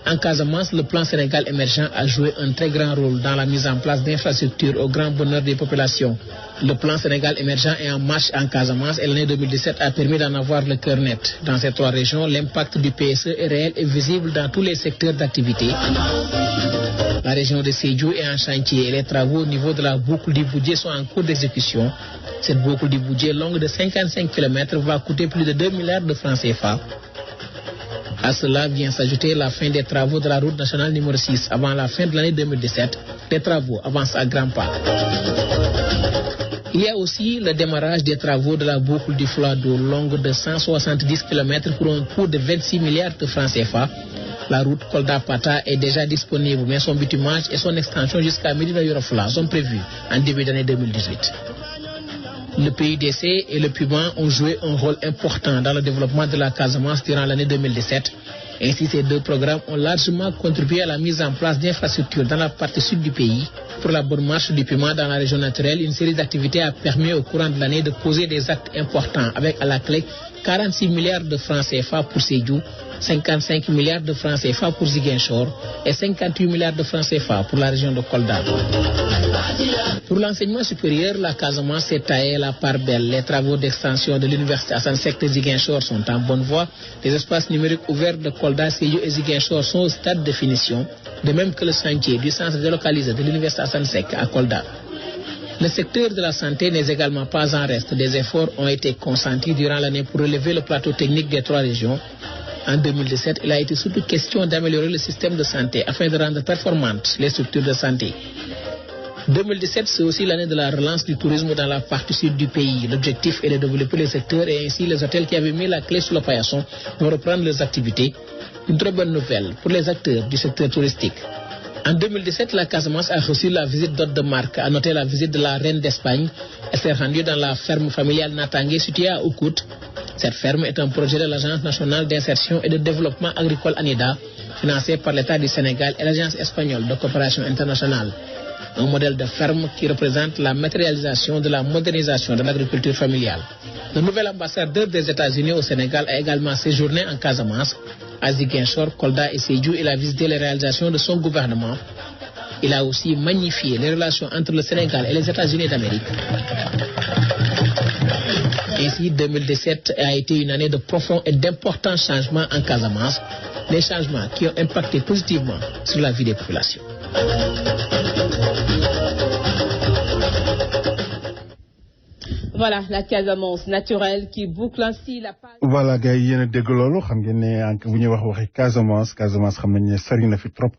En Casamance, le plan Sénégal émergent a joué un très grand rôle dans la mise en place d'infrastructures au grand bonheur des populations. Le plan Sénégal émergent est en marche en Casamance et l'année 2017 a permis d'en avoir le cœur net. Dans ces trois régions, l'impact du PSE est réel et visible dans tous les secteurs d'activité. La région de Sédhiou est en chantier et les travaux au niveau de la boucle du Boudjé sont en cours d'exécution. Cette boucle du Boudjé, longue de 55 km, va coûter plus de 2 milliards de francs CFA. À cela vient s'ajouter la fin des travaux de la route nationale numéro 6 avant la fin de l'année 2017. Les travaux avancent à grands pas. Il y a aussi le démarrage des travaux de la boucle du Flado, longue de 170 km pour un coût de 26 milliards de francs CFA. La route Kolda-Pata est déjà disponible, mais son bitumage et son extension jusqu'à Médina Yoro Foulah sont prévus en début d'année 2018. Le PUDC et le PUMA ont joué un rôle important dans le développement de la Casamance durant l'année 2017. Ainsi, ces deux programmes ont largement contribué à la mise en place d'infrastructures dans la partie sud du pays. Pour la bonne marche du PUMA dans la région naturelle, une série d'activités a permis au courant de l'année de poser des actes importants avec à la clé 46 milliards de francs CFA pour Sédhiou, 55 milliards de francs CFA pour Ziguinchor et 58 milliards de francs CFA pour la région de Kolda. Pour l'enseignement supérieur, la Casamance s'est taillée la part belle. Les travaux d'extension de l'université Assane Seck de Ziguinchor sont en bonne voie. Les espaces numériques ouverts de Kolda, Sédhiou et Ziguinchor sont au stade de finition, de même que le chantier du centre délocalisé de l'université Assane Seck à Kolda. Le secteur de la santé n'est également pas en reste. Des efforts ont été consentis durant l'année pour relever le plateau technique des trois régions. En 2017, il a été surtout question d'améliorer le système de santé afin de rendre performantes les structures de santé. 2017, c'est aussi l'année de la relance du tourisme dans la partie sud du pays. L'objectif est de développer les secteurs et ainsi les hôtels qui avaient mis la clé sous le paillasson vont reprendre leurs activités. Une très bonne nouvelle pour les acteurs du secteur touristique. En 2017, la Casamance a reçu la visite d'hôtes de marque. À noter la visite de la reine d'Espagne. Elle s'est rendue dans la ferme familiale Natangé située à Oukout. Cette ferme est un projet de l'Agence nationale d'insertion et de développement agricole ANIDA financé par l'État du Sénégal et l'Agence espagnole de coopération internationale. Un modèle de ferme qui représente la matérialisation de la modernisation de l'agriculture familiale. Le nouvel ambassadeur des États-Unis au Sénégal a également séjourné en Casamance, à Ziguinchor, Kolda et Sédhiou. Il a visité les réalisations de son gouvernement. Il a aussi magnifié les relations entre le Sénégal et les États-Unis d'Amérique. Ainsi, 2017 a été une année de profonds et d'importants changements en Casamance, des changements qui ont impacté positivement sur la vie des populations. Voilà la Casamance naturelle qui boucle ainsi la page. Voilà gars yi yéen a dégg loolu xam ngeen ne bu ñuy waxi Casamance xam nañ ne sori na fi trop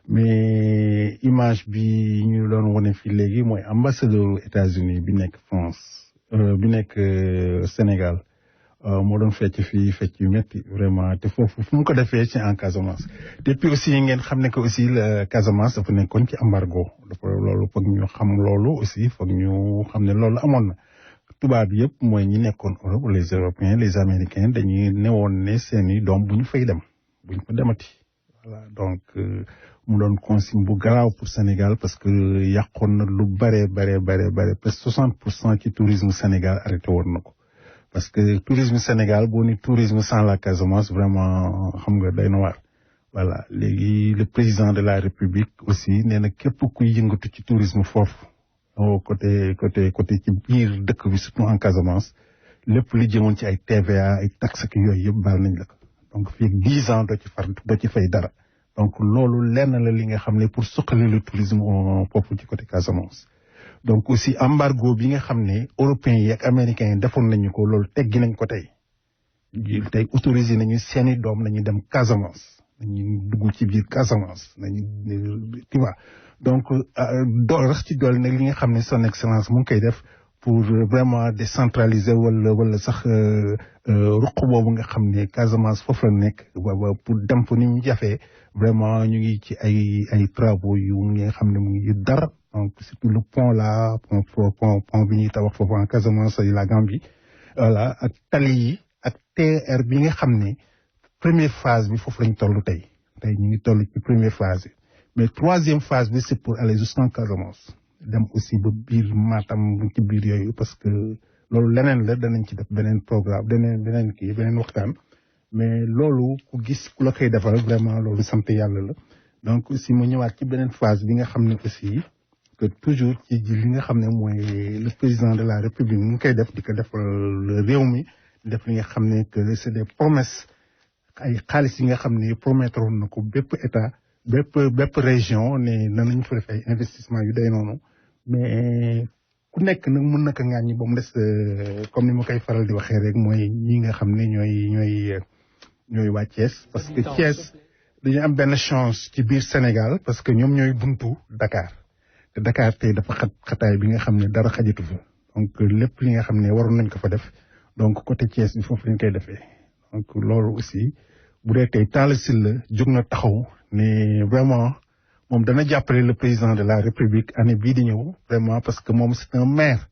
mais image bi ñu doon wane fii léegi mooy ambassadeur États-Unis bi nekk France bi nekk Sénégal moo doon fecc fii fecc yu métti vraiment te foofu fu mu ko defee ci en Casamance te puis aussi ngeen xam ne que aussi la Casamance dafa nekkoon ci embargo dafa loolu foog ñu xam loolu aussi foog ñu xam ne loolu amoon na tubaab yëpp mooy ñi nekkoon Europe les Européens les Américains dañuy newoon ne seeni doom bu ñu fay dem bu ñu fa demati voilà donc mu doon consigne bu garaaw pour Sénégal parce que yàqoon na lu bare presque 60% ci tourisme Sénégal arrêté woon na ko parce que tourisme Sénégal boo ni tourisme sans la Casamance vraiment xam nga day na waar voilà léegi le président de la République aussi nee na képp kuy yëngatu ci tourisme foofu côté ci biir dëkk bi surtout en Casamance lépp li jëmoon ci ay TVA ay taxes ak yooyu yëpp baal nañ la ko donc fii 10 ans doo ci fay dara donc loolu lenn la li nga xam ne pour suqali le tourisme foofu ci côté Casamance. donc aussi embargo bi nga xam ne européens yi ak américains yi defoon nañu ko loolu teggi nañ ko tey autorisé nañu seeni doom nañu dem Casamance nañu dugg ci biir Casamance nañu tu vois donc rax ci dool nag li nga xam ne son excellence mu ngi koy def pour vraiment décentraliser wala sax ruq boobu nga xam ne Casamance foofu la nekk pour dem fa ni mu jafee vraiment ñu ngi ci ay travaux yu nga xam ne mu ngi dara donc surtout le pont là pont bi ñuy tabax foofu en Casamance et la Gambie voilà ak tali yi ak TER bi nga xam ne première phase bi foofu lañ toll tey ñu ngi toll ci première phase bi mais troisième phase bi c'est pour aller jusqu'en Casamance dem aussi ba biir Matam ci biir yooyu parce que loolu leneen la danañ ci def beneen programme beneen waxtaan mais loolu ku gis ku la koy defal vraiment loolu sant yàlla la donc aussi mu ñëwaat ci beneen phase bi nga xam ne aussi que toujours ci li nga xam ne mooy le président de la République mu ngi koy def di ko defal réew mi def li nga xam ne que c'est des promesses ay xaalis yi nga xam ne promettre na ko bépp état bépp région ne nañ fa def ay investissement yu day noonu mais ku nekk nag mën na ko ŋàññi ba mu des comme ni ma koy faral di waxee rek mooy ñi nga xam ne ñooy waa Thiès parce que Thiès dañu am benn chance ci biir Sénégal parce que ñoom ñooy buntu Dakar te Dakar tey dafa xataay bi nga xam ne dara xajatu fa donc lépp li nga xam ne waroon nañ ko fa def donc côté Thiès bi foofu lañ koy defee donc loolu aussi bu dee tey Talla Sylla jóg na taxaw ne vraiment moom dana jàppale le président de la République année bii di ñëw vraiment parce que moom c'est un maire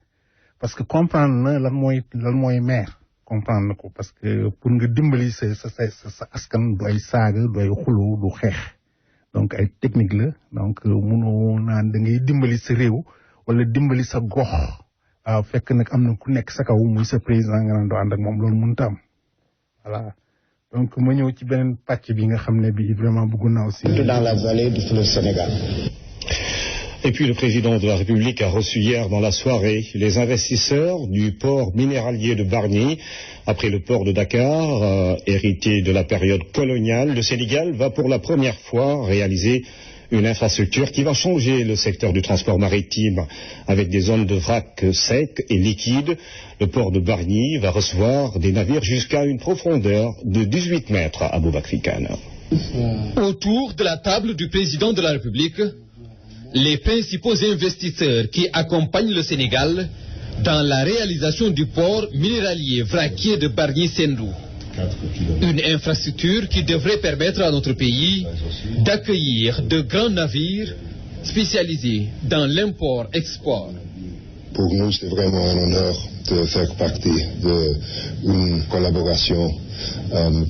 parce que comprendre na lan mooy maire comprendre na ko parce que pour nga dimbali sa askan du ay saaga du ay xulu du xeex donc ay technique la donc munoo naan da ngay dimbali sa réew wala dimbali sa gox waaw fekk nag am na ku nekk sa kaw muy sa président nga naan doo ànd ak moom loolu mënut a am voilà donc ma ñëw ci beneen pàcc bi nga xam ne bi vraiment bëgg naa aussi. dans la vallée du fleuve Sénégal. Et puis le président de la République a reçu hier dans la soirée les investisseurs du port minéralier de Bargny. Après le port de Dakar, hérité de la période coloniale, le Sénégal va pour la première fois réaliser une infrastructure qui va changer le secteur du transport maritime avec des zones de vrac secs et liquides. Le port de Bargny va recevoir des navires jusqu'à une profondeur de 18 mètres à Aboubakry Kane. Autour de la table du président de la République, les principaux investisseurs qui accompagnent le Sénégal dans la réalisation du port minéralier vraquier de Bargny-Sendou. Une infrastructure qui devrait permettre à notre pays d'accueillir de grands navires spécialisés dans l'import-export. Pour nous, c'est vraiment un honneur de faire partie d'une collaboration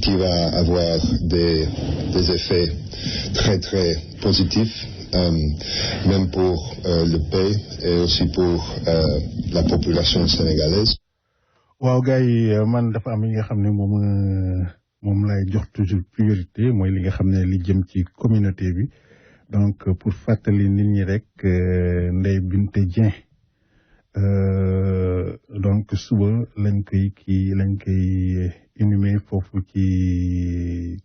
qui va avoir des effets très très positifs, même pour le pays et aussi pour la population sénégalaise. waaw gars yi man dafa am li nga xam ne moom lay jox toujours priorité mooy li nga xam ne li jëm ci communauté bi donc pour fàttali nit ñi rek Ndeye Binta Dieng donc suba lañ koy inhumé foofu ci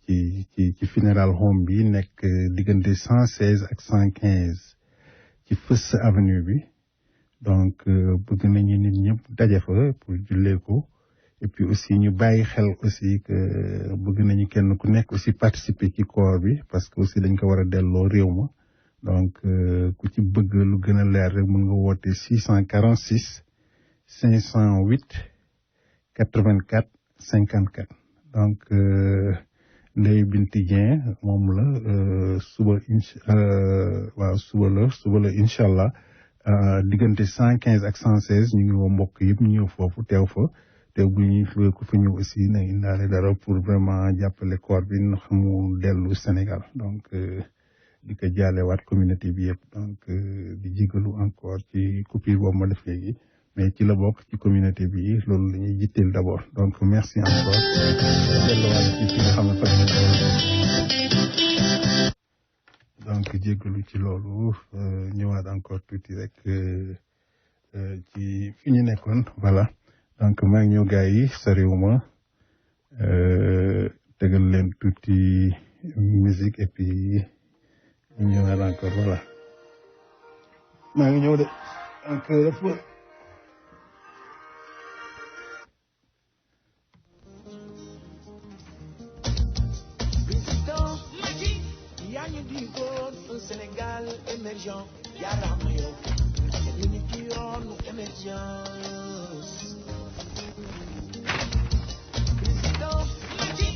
funeral home bi nekk diggante 116 ak 115 ci First Avenue bi donc bëgg nañu nit ñëpp daje fa pour jullee ko et puis aussi ñu bàyyi xel aussi que bëgg nañu kenn ku nekk aussi participer ci koor bi parce que aussi dañ ko war a delloo réew ma donc ku ci bëgg lu gën a leer rek mën nga woote 646 508 84 54 donc Ndeye Binta Dieng moom la suba la incha allah diggante 115 ak 116 ñu ngi woo mbokk yëpp ñu ñëw foofu teew fa teew bu ñuy ku fa ñëw aussi na indaale dara pour vraiment jàppale koor bi na xamu dellu Sénégal donc di ko jaalewaat communauté bi yëpp donc di jégalu encore ci coupure boobu ma def léegi mais ci la bokk ci communauté bi loolu la ñuy jitteel d'abord donc merci encore delluwaat ci fi nga xam ne fa donc jégalu ci loolu ñëwaat encore tuuti rek ci fi ñu nekkoon voilà donc maa ngi ñëw gars yi soriwuma tegal leen tuuti musique et puis ñu ñëwaat encore voilà maa ngi ñëw de donc dafa Sénégal émergent yaaraama yow ñu ngi ci yoonu émergence président Macky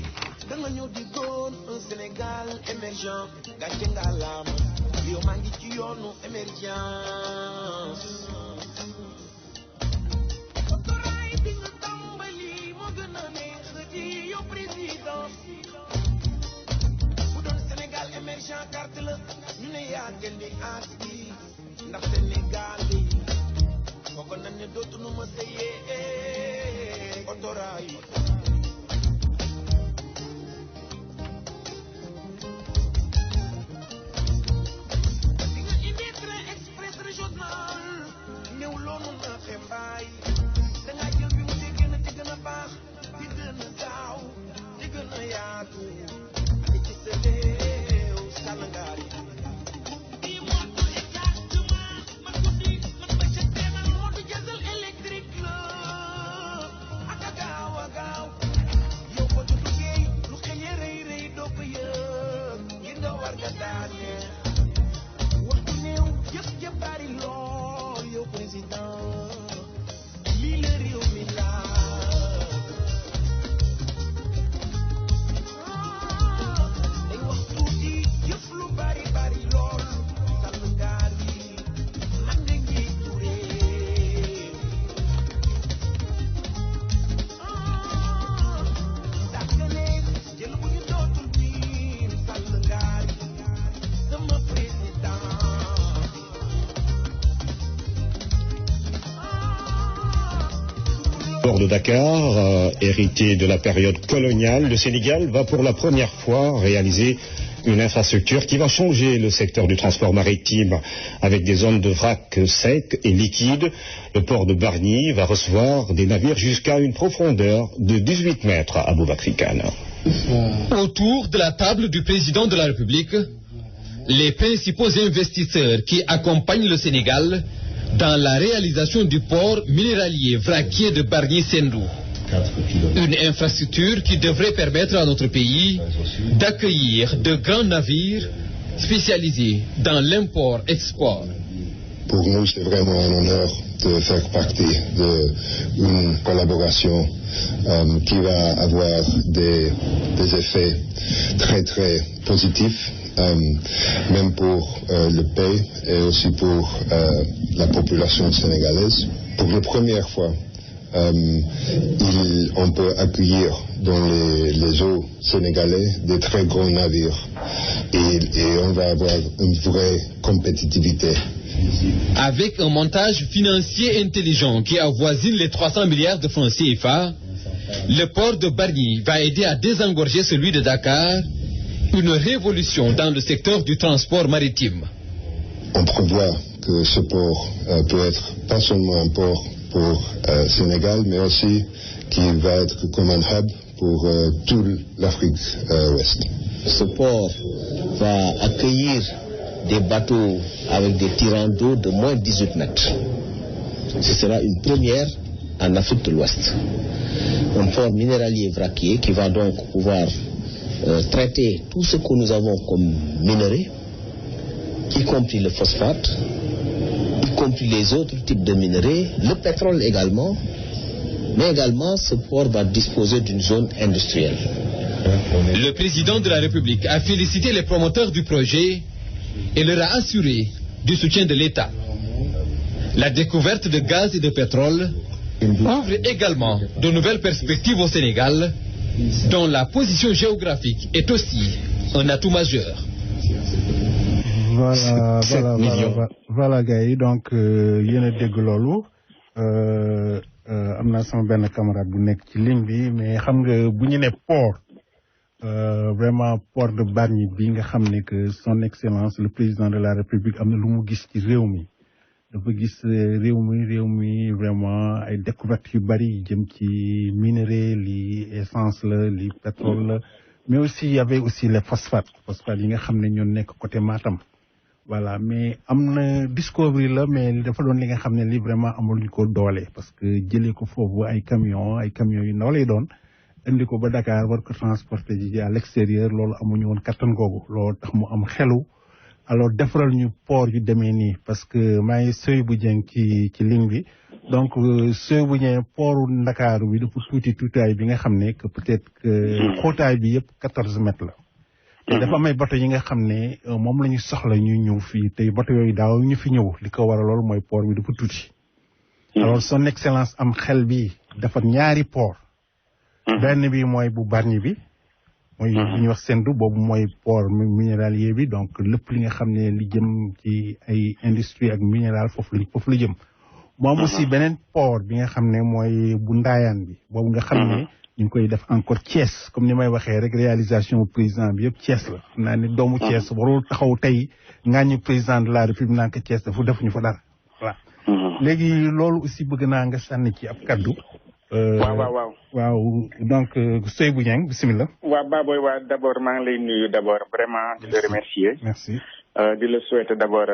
da nga ñëw di doon un Sénégal émergent gàcce nga laama yow maa ngi ci yoonu émergence autoraay bi nga tàmbali moo gën a neex ci yow président bu doon Sénégal émergent carte la ñu ne yaa gën di aas bi ndax Sénégal bi foog nañ ne dootuñu ma sëyee autoraay di nga indi train express régional ñëw loonu na xembaay da ngaa jël bi mu di gën a ci gën a baax di gën a gaaw di gën a yaatu di ci sëleew sàllangaar yi De Dakar, hérité de la période coloniale, le Sénégal va pour la première fois réaliser une infrastructure qui va changer le secteur du transport maritime avec des zones de vrac secs et liquides. Le port de Bargny va recevoir des navires jusqu'à une profondeur de 18 mètres à Aboubakry Kane. Autour de la table du président de la République, les principaux investisseurs qui accompagnent le Sénégal dans la réalisation du port minéralier vraquier de Bargny-Sendou. Une infrastructure qui devrait permettre à notre pays d'accueillir de grands navires spécialisés dans l'import-export. Pour nous, c'est vraiment un honneur de faire partie d'une collaboration qui va avoir des effets très très positifs, même pour le pays et aussi pour la population sénégalaise. Pour la première fois, on peut accueillir dans les eaux sénégalaises des très grands navires et on va avoir une vraie compétitivité. Avec un montage financier intelligent qui avoisine les 300 milliards de francs CFA, le port de Bargny va aider à désengorger celui de Dakar, une révolution dans le secteur du transport maritime. On prévoit que ce port peut être pas seulement un port pour Sénégal, mais aussi qui va être comme un hub pour toute l'Afrique ouest. Ce port va accueillir des bateaux avec des tirants d'eau de moins de 18 mètres. Ce sera une première en Afrique de l'Ouest. Un port minéralier vraquier qui va donc pouvoir traiter tout ce que nous avons comme minerais, y compris le phosphate, y compris les autres types de minerais, le pétrole également, mais également ce port va disposer d'une zone industrielle. Le président de la République a félicité les promoteurs du projet et leur a assuré du soutien de l'État. La découverte de gaz et de pétrole ouvre également de nouvelles perspectives au Sénégal, dont la position géographique est aussi un atout majeur. Voilà gars yi donc yéen a dégg loolu am naa sama benn camarade bu nekk ci ligne bi mais xam nga bu ñu ne port vraiment port de Bargny bi nga xam ne que son excellence le président de la République am na lu mu gis ci réew mi dafa gis réew mi vraiment ay découvertes yu bari jëm ci minerai li essence la li pétrole la mais aussi il y avait aussi les phosphates yi nga xam ne ñoo nekk côté Matam. Voilà mais am na discovery la mais dafa doon li nga xam ne li vraiment amul ñu ko doole parce que jëlee ko foofu ay camions yu ndaw lay doon indi ko ba Dakar war ko transporter ji à l'extérieur loolu amuñu woon kattan googu loolu tax mu am xelu alors defaral ñu port yu demee nii parce que maa ngi sëy bu jeng ci ligne bi donc sëy bu jeng portu Ndakaaru bi dafa tuutaay bi nga xam ne que peut-être que xóotaay bi yëpp 14 mètres la. te dafa am ay bateau yi nga xam ne moom la ñu soxla ñuy ñëw fii te bateau yooyu daaw ñu fi ñëw li ko waral loolu mooy port bi dafa tuuti. alors son excellence am xel bi dafa ñaari port. benn bi mooy bu Bargny bi. mooy bu ñuy wax Sendou boobu mooy port minéralier bi donc lépp li nga xam ne li jëm ci ay industrie ak minéral foofu la jëm. moom aussi beneen port bi nga xam ne mooy bu Ndaayaan bi boobu nga xam ne. ñu ngi koy def encore Thiès comme ni may waxee rek réalisation président bi yëpp Thiès la xam naa ne doomu Thiès warul taxaw tey ngaañu président de la République naan ko Thiès dafa defuñu fa dara voilà. léegi loolu aussi bëgg naa nga sànni ci ab kaddu. waaw donc Sey bu Niang bisimilah. waaw Baboy waa d'abord maa ngi lay nuyu d'abord vraiment di la remercier. merci. di la souhaiter d'abord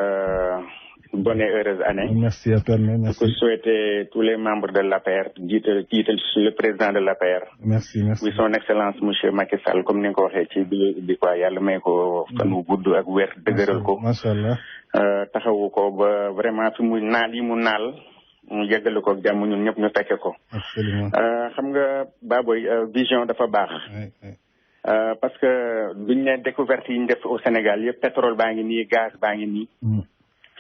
bonne et heureuse année. Merci à toi. Merci. Je souhaiter tous les membres de l'APR, le président de l'APR. Merci. Oui, son excellence monsieur Macky Sall comme ni nga ko waxee ci bi quoi yàlla may ko fan wu gudd ak wér dëgëral ko. Macha Allah. taxawu ko ba vraiment fi mu naal yi mu naal mu yeggale ko ak jàmm ñun ñëpp ñu fekke ko. Absolument. xam nga Baboy vision dafa baax. parce que duñ ne découverte yi ñu def au Sénégal yëpp pétrole baa ngi nii gaz baa ngi nii.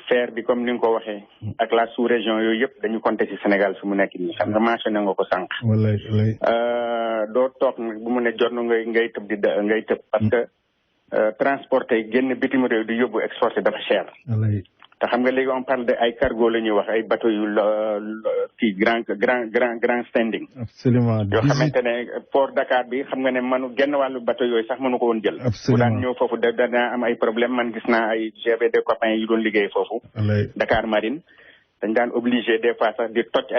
fer bi comme ni nga ko waxee ak la sous-région yooyu yëpp dañu compter ci Sénégal fi mu nekk nii xam nga mentionné nga ko sànq. wallaay. doo toog nag bu mu ne jot na ngay tëb ngay tëb parce que transporter génn bitim réew di yóbbu exporter dafa cher. wallaay. te xam nga léegi on parle de ay cargo la ñuy wax ay bateau yu kii grand standing. absolument yoo xamante ne port Dakar bi xam nga ne genn wàllu bateau yooyu sax mënu ko woon jël. absolument bu daan ñëw foofu dana am ay problème man gis naa ay j'avais des copains yu doon liggéey foofu. Dakar Marine dañ daan obligé des fois sax di toj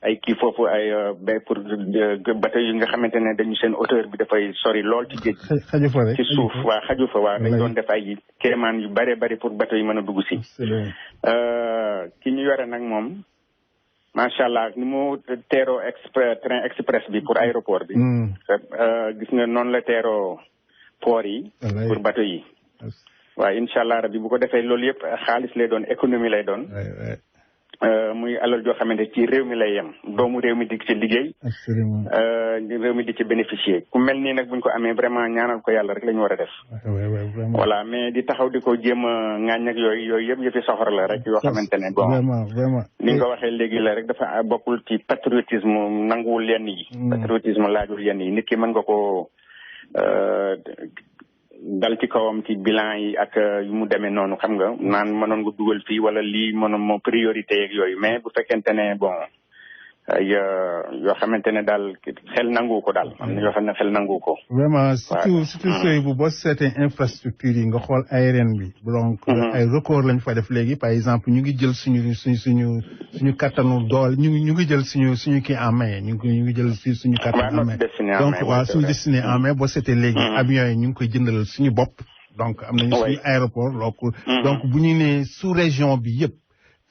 ay kii foofu ay pour bateau yi nga xamante ne dañu seen hauteur bi dafay sori lool ci géej. xaju fa rek ci suuf waa xaju fa waa dañ doon def ay kéemaan yu bëree bëri pour bateau yi mën a dugg si. ki ñu yore nag moom macha allah ni mu teeroo train express bi pour aéroport bi. gis nga noonu la teeroo port yi. pour bateau yi. waaye incha allah rabi bu ko defee loolu yëpp xaalis lay doon économie lay doon. muy alal joo xamante ci réew mi lay yem doomu réew mi di ci liggéey. absolument réew mi di ci bénéficier ku mel nii nag buñ ko amee vraiment ñaanal ko yàlla rek la ñu war a def. voilà mais di taxaw di ko jéem a ŋaañ ak yooyu yëpp yëfi soxor la rek yoo xamante ne bon vraiment ni nga ko waxee léegi la rek dafa bokkul ci patriotisme nanguwul yenn yi. patriotisme laajul yenn yi nit ki mën nga ko dal ci kawam ci bilan yi ak yu mu demee noonu xam nga naan mënoon nga dugal fii wala lii mënoon moo priorité yeeg yooyu mais bu fekkente ne bon yoo xamante ne daal xel nangu ko daal am na yoo xam ne xel nangu ko. vraiment surtout sooy bu boo seetee infrastructure yi nga xool aérienne bi. donc ay record lañ fa def léegi par exemple ñu ngi jël suñu kattanu dool ñu ngi jël suñu kii en main ñu ngi jël suñu kattanu en main donc waaw suñu destiné en main boo seetee léegi avions yi ñu ngi koy jëndal suñu bopp donc am nañu suñu aéroport donc bu ñu nee sous région bi yëpp.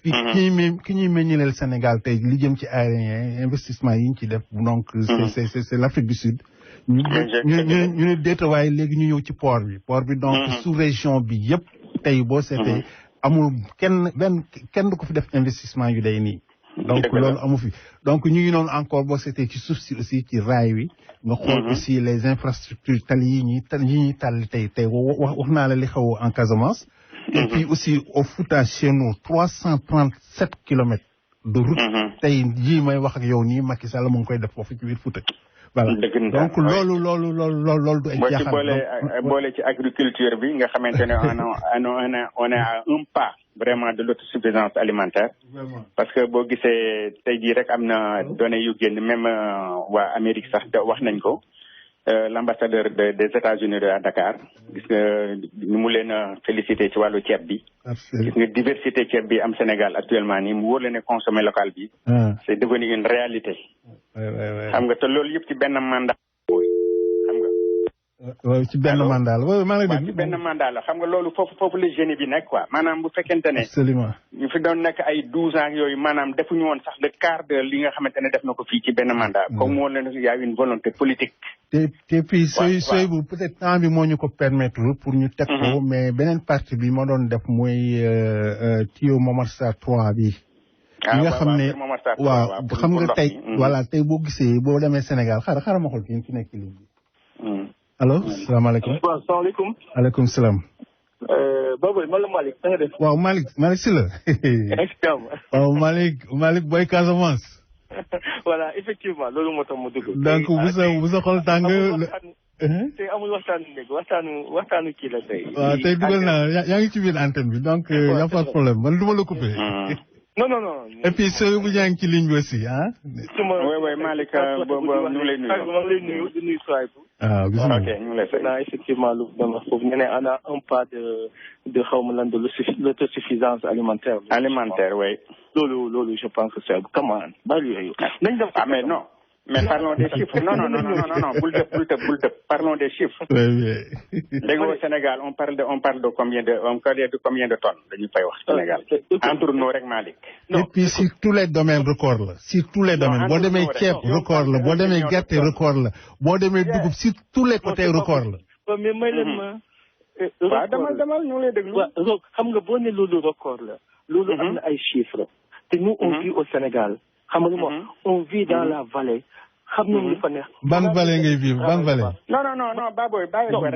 ki ñuy meññileel Sénégal tey li jëm ci aérien investissement yi ñu ci def donc c'est l'Afrique du Sud ñu ne déetawaay léegi ñu ñëw ci port bi donc sous région bi yëpp tey boo seetee amul kenn du ko fi def investissement yu day nii donc loolu amu fi donc ñu ngi noonu encore boo seetee ci suuf si aussi ci raay wi nga xool aussi les infrastructures tali yi ñuy tàlli tey wax naa la li xew en Casamance. Et puis aussi au Fouta chez nous 337 kilomètres de route tey jii may wax ak yow nii Macky Sall mu ngi koy def foofu ci biir Fouta voilà donc loolu du ay jaaxal boo ci boole ci agriculture bi nga xamante ne on est à un pas vraiment de l'autosuffisance alimentaire parce que boo gisee tey jii rek am na données yu génn même waa Amérique sax wax nañ ko l'ambassadeur des États-Unis à Dakar gis nga ni mu leen a félicité ci wàllu ceeb bi gis nga diversité ceeb bi am Sénégal actuellement nii mu wóor la ne consommer local bi c'est devenu une réalité xam nga te loolu yëpp ci benn mandat xam nga waaw ci benn mandat la waaw maa ngi dégg ci benn mandat la xam nga loolu foofu la génie bi nekk quoi maanaam bu fekkente ne absolument ñu fi doon nekk ay 12 ans yooyu maanaam defuñu woon sax le quart de li nga xamante ne def na ko fii ci benn mandat comme moo leen y a une volonté politique te puis sooy bu peut-être temps bi moo ñu ko permettre pour ñu teg ko mais beneen partie bi moo doon def mooy Thio Momar Sarr 3 bi li nga xam ne waaw xam nga tey voilà tey boo gisee boo demee Sénégal xaaral ma xool ki nekk ligne bi allo salaamaaleykum. waaw salaamaaleykum. aleykum salaam. Baboy man la Malick na nga def. waaw Malick si la. waaw Malick boy Casamance. voilà effectivement loolu moo tax ma dugg. donc bu sa xol tàng. tey amul waxtaanu nekk waxtaanu kii la tey. waaw tey dugal naa yaa ngi ci biir antenne bi donc y a pas de problème man du ma la coupé. non. et puis soo bu yaa ngi ci ligne bi aussi ah. oui Malick boobu ñu lay nuyu. maa ngi lay nuyu di nuyu Sow. ah bisimilah ok ñu ngi lay fay. effectivement lu doon wax foofu ñu ne on a un pas de xaw ma lan de l'autosuffisance alimentaire. alimentaire oui. loolu je pense que c'est comment bari yooyu. nañ dem mais non. mais parlons des chiffres non bul def parlons des chiffres. léegi au Sénégal on parle de combien de tonnes dañu fay wax Sénégal entre nous rek Malick. et puis sur tous les domaines record la sur tous les domaines boo demee ceeb record la boo demee gerte record la boo demee dugub sur tous les côtés record la. mais may leen ma. waaw demal ñu ngi lay déglu. waaw xam nga boo ne loolu record la. loolu am na ay chiffres. te nous on vit au Sénégal. xam nga moom on vit dans la vallée. xam nañu li fa neex. ban vallée ngay vivre ban vallée. non Baboy bàyyi ko rek.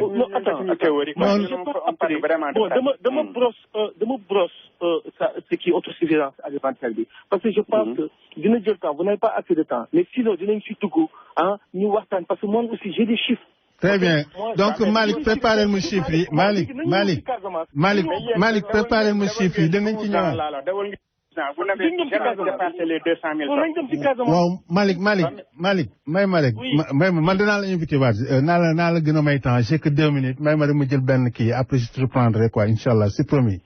dama brosse ce qui est autosuffisance alimentaire bi parce que je pense que dina jël temps vous n'avez pas assez de temps mais sinon dinañ si dugg ñu waxtaan parce que moi aussi j'ai des chiffres. Très bien donc Malick préparez mu chiffres yi Malick préparez mu chiffres yi dinañ ci ñëwaat. vous n'avez jamais dépassé les 200 000 tonnes. waaw Malick man dinaa la invité waat naa la gën a may temps j'ai que 2 minutes may ma rek ma jël benn kii après je te reprendrai quoi inchallah c'est promis.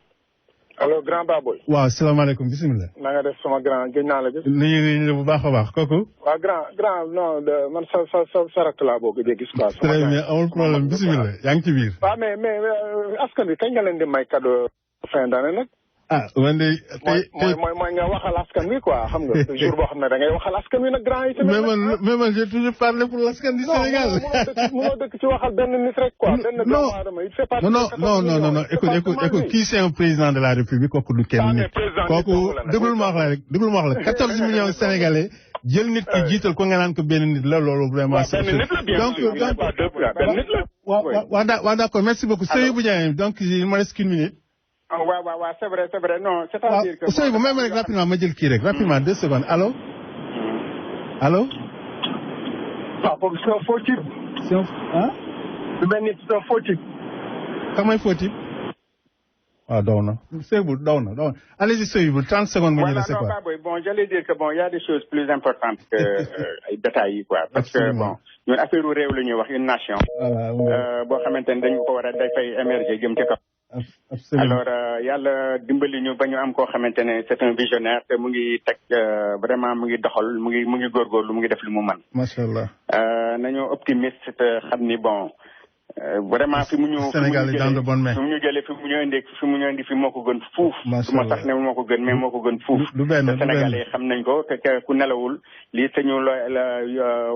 allo grand Baboy. waaw salaamaaleykum bisimilah. na nga def sama grand gëj naa la gis. nuyu bu baax a baax kooku. waaw grand non man sa rakk laa boo gëjee gis quoi. très bien amul problème bisimilah yaa ngi ci biir. waaw mais askan bi kañ nga leen di may cadeau fin d'année nag. ah man de mooy nga waxal askan wi quoi xam nga jour boo xam ne da ngay waxal askan wi nag grand yi tamit. mais man j'ai toujours parlé pour l'askan du Sénégal. mënoo dëkk ci waxal benn nit rek quoi. benn doomu aadama il fait pas. non écoute kii c'est un président de la République kooku du kenn nit. kooku déglu ma wax la 14 millions Sénégalais jël nit ki jiital ko nga naan ko benn nit la loolu vraiment. benn nit la bien sûr benn nit la. waaw d'accord merci beaucoup Seydou Diagne donc il me reste qu'une minute. waaw c'est vrai non c'est-à-dire que. Seydou même rek rapidement ma jël kii rek rapidement 2 secondes allo. allo. waaw boobu c'est un faux type. c'est un ah. lu mel ni c'est un faux type. kan mooy faux type. waaw daw na Seydou daw na allez-y Seydou 30 secondes ma jëlee c'est quoi. bon j'allais dire que bon il y a des choses plus importantes que ay détails yi quoi. parce que bon ñun affaire u réew la ñuy wax une nation. boo xamante ne dañu ko war a dafay émerger jëm ci kaw. alors yàlla dimbali ñu ba ñu am koo xamante ne c'est un visionnaire te mu ngi teg vraiment mu ngi doxal mu ngi góorgóorlu mu ngi def li mu mën. macha allah. nañu optimiste te xam ni bon. vraiment fi mu ñu Sénégal est dans de bonnes mains. fi mu ñu jëlee fi mu ñu indi fi moo ko gën fuuf. macha allah sax ne moo ko gën mais moo ko gën fuuf. du benn Sénégalais xam nañ ko te ku nelawul lii sañu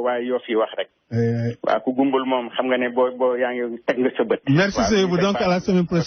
waaye yoo fi wax rek. waaw ku gumbul moom xam nga ne boo yaa ngi teg nga sa bët. merci Seydou donc à la semaine prochaine.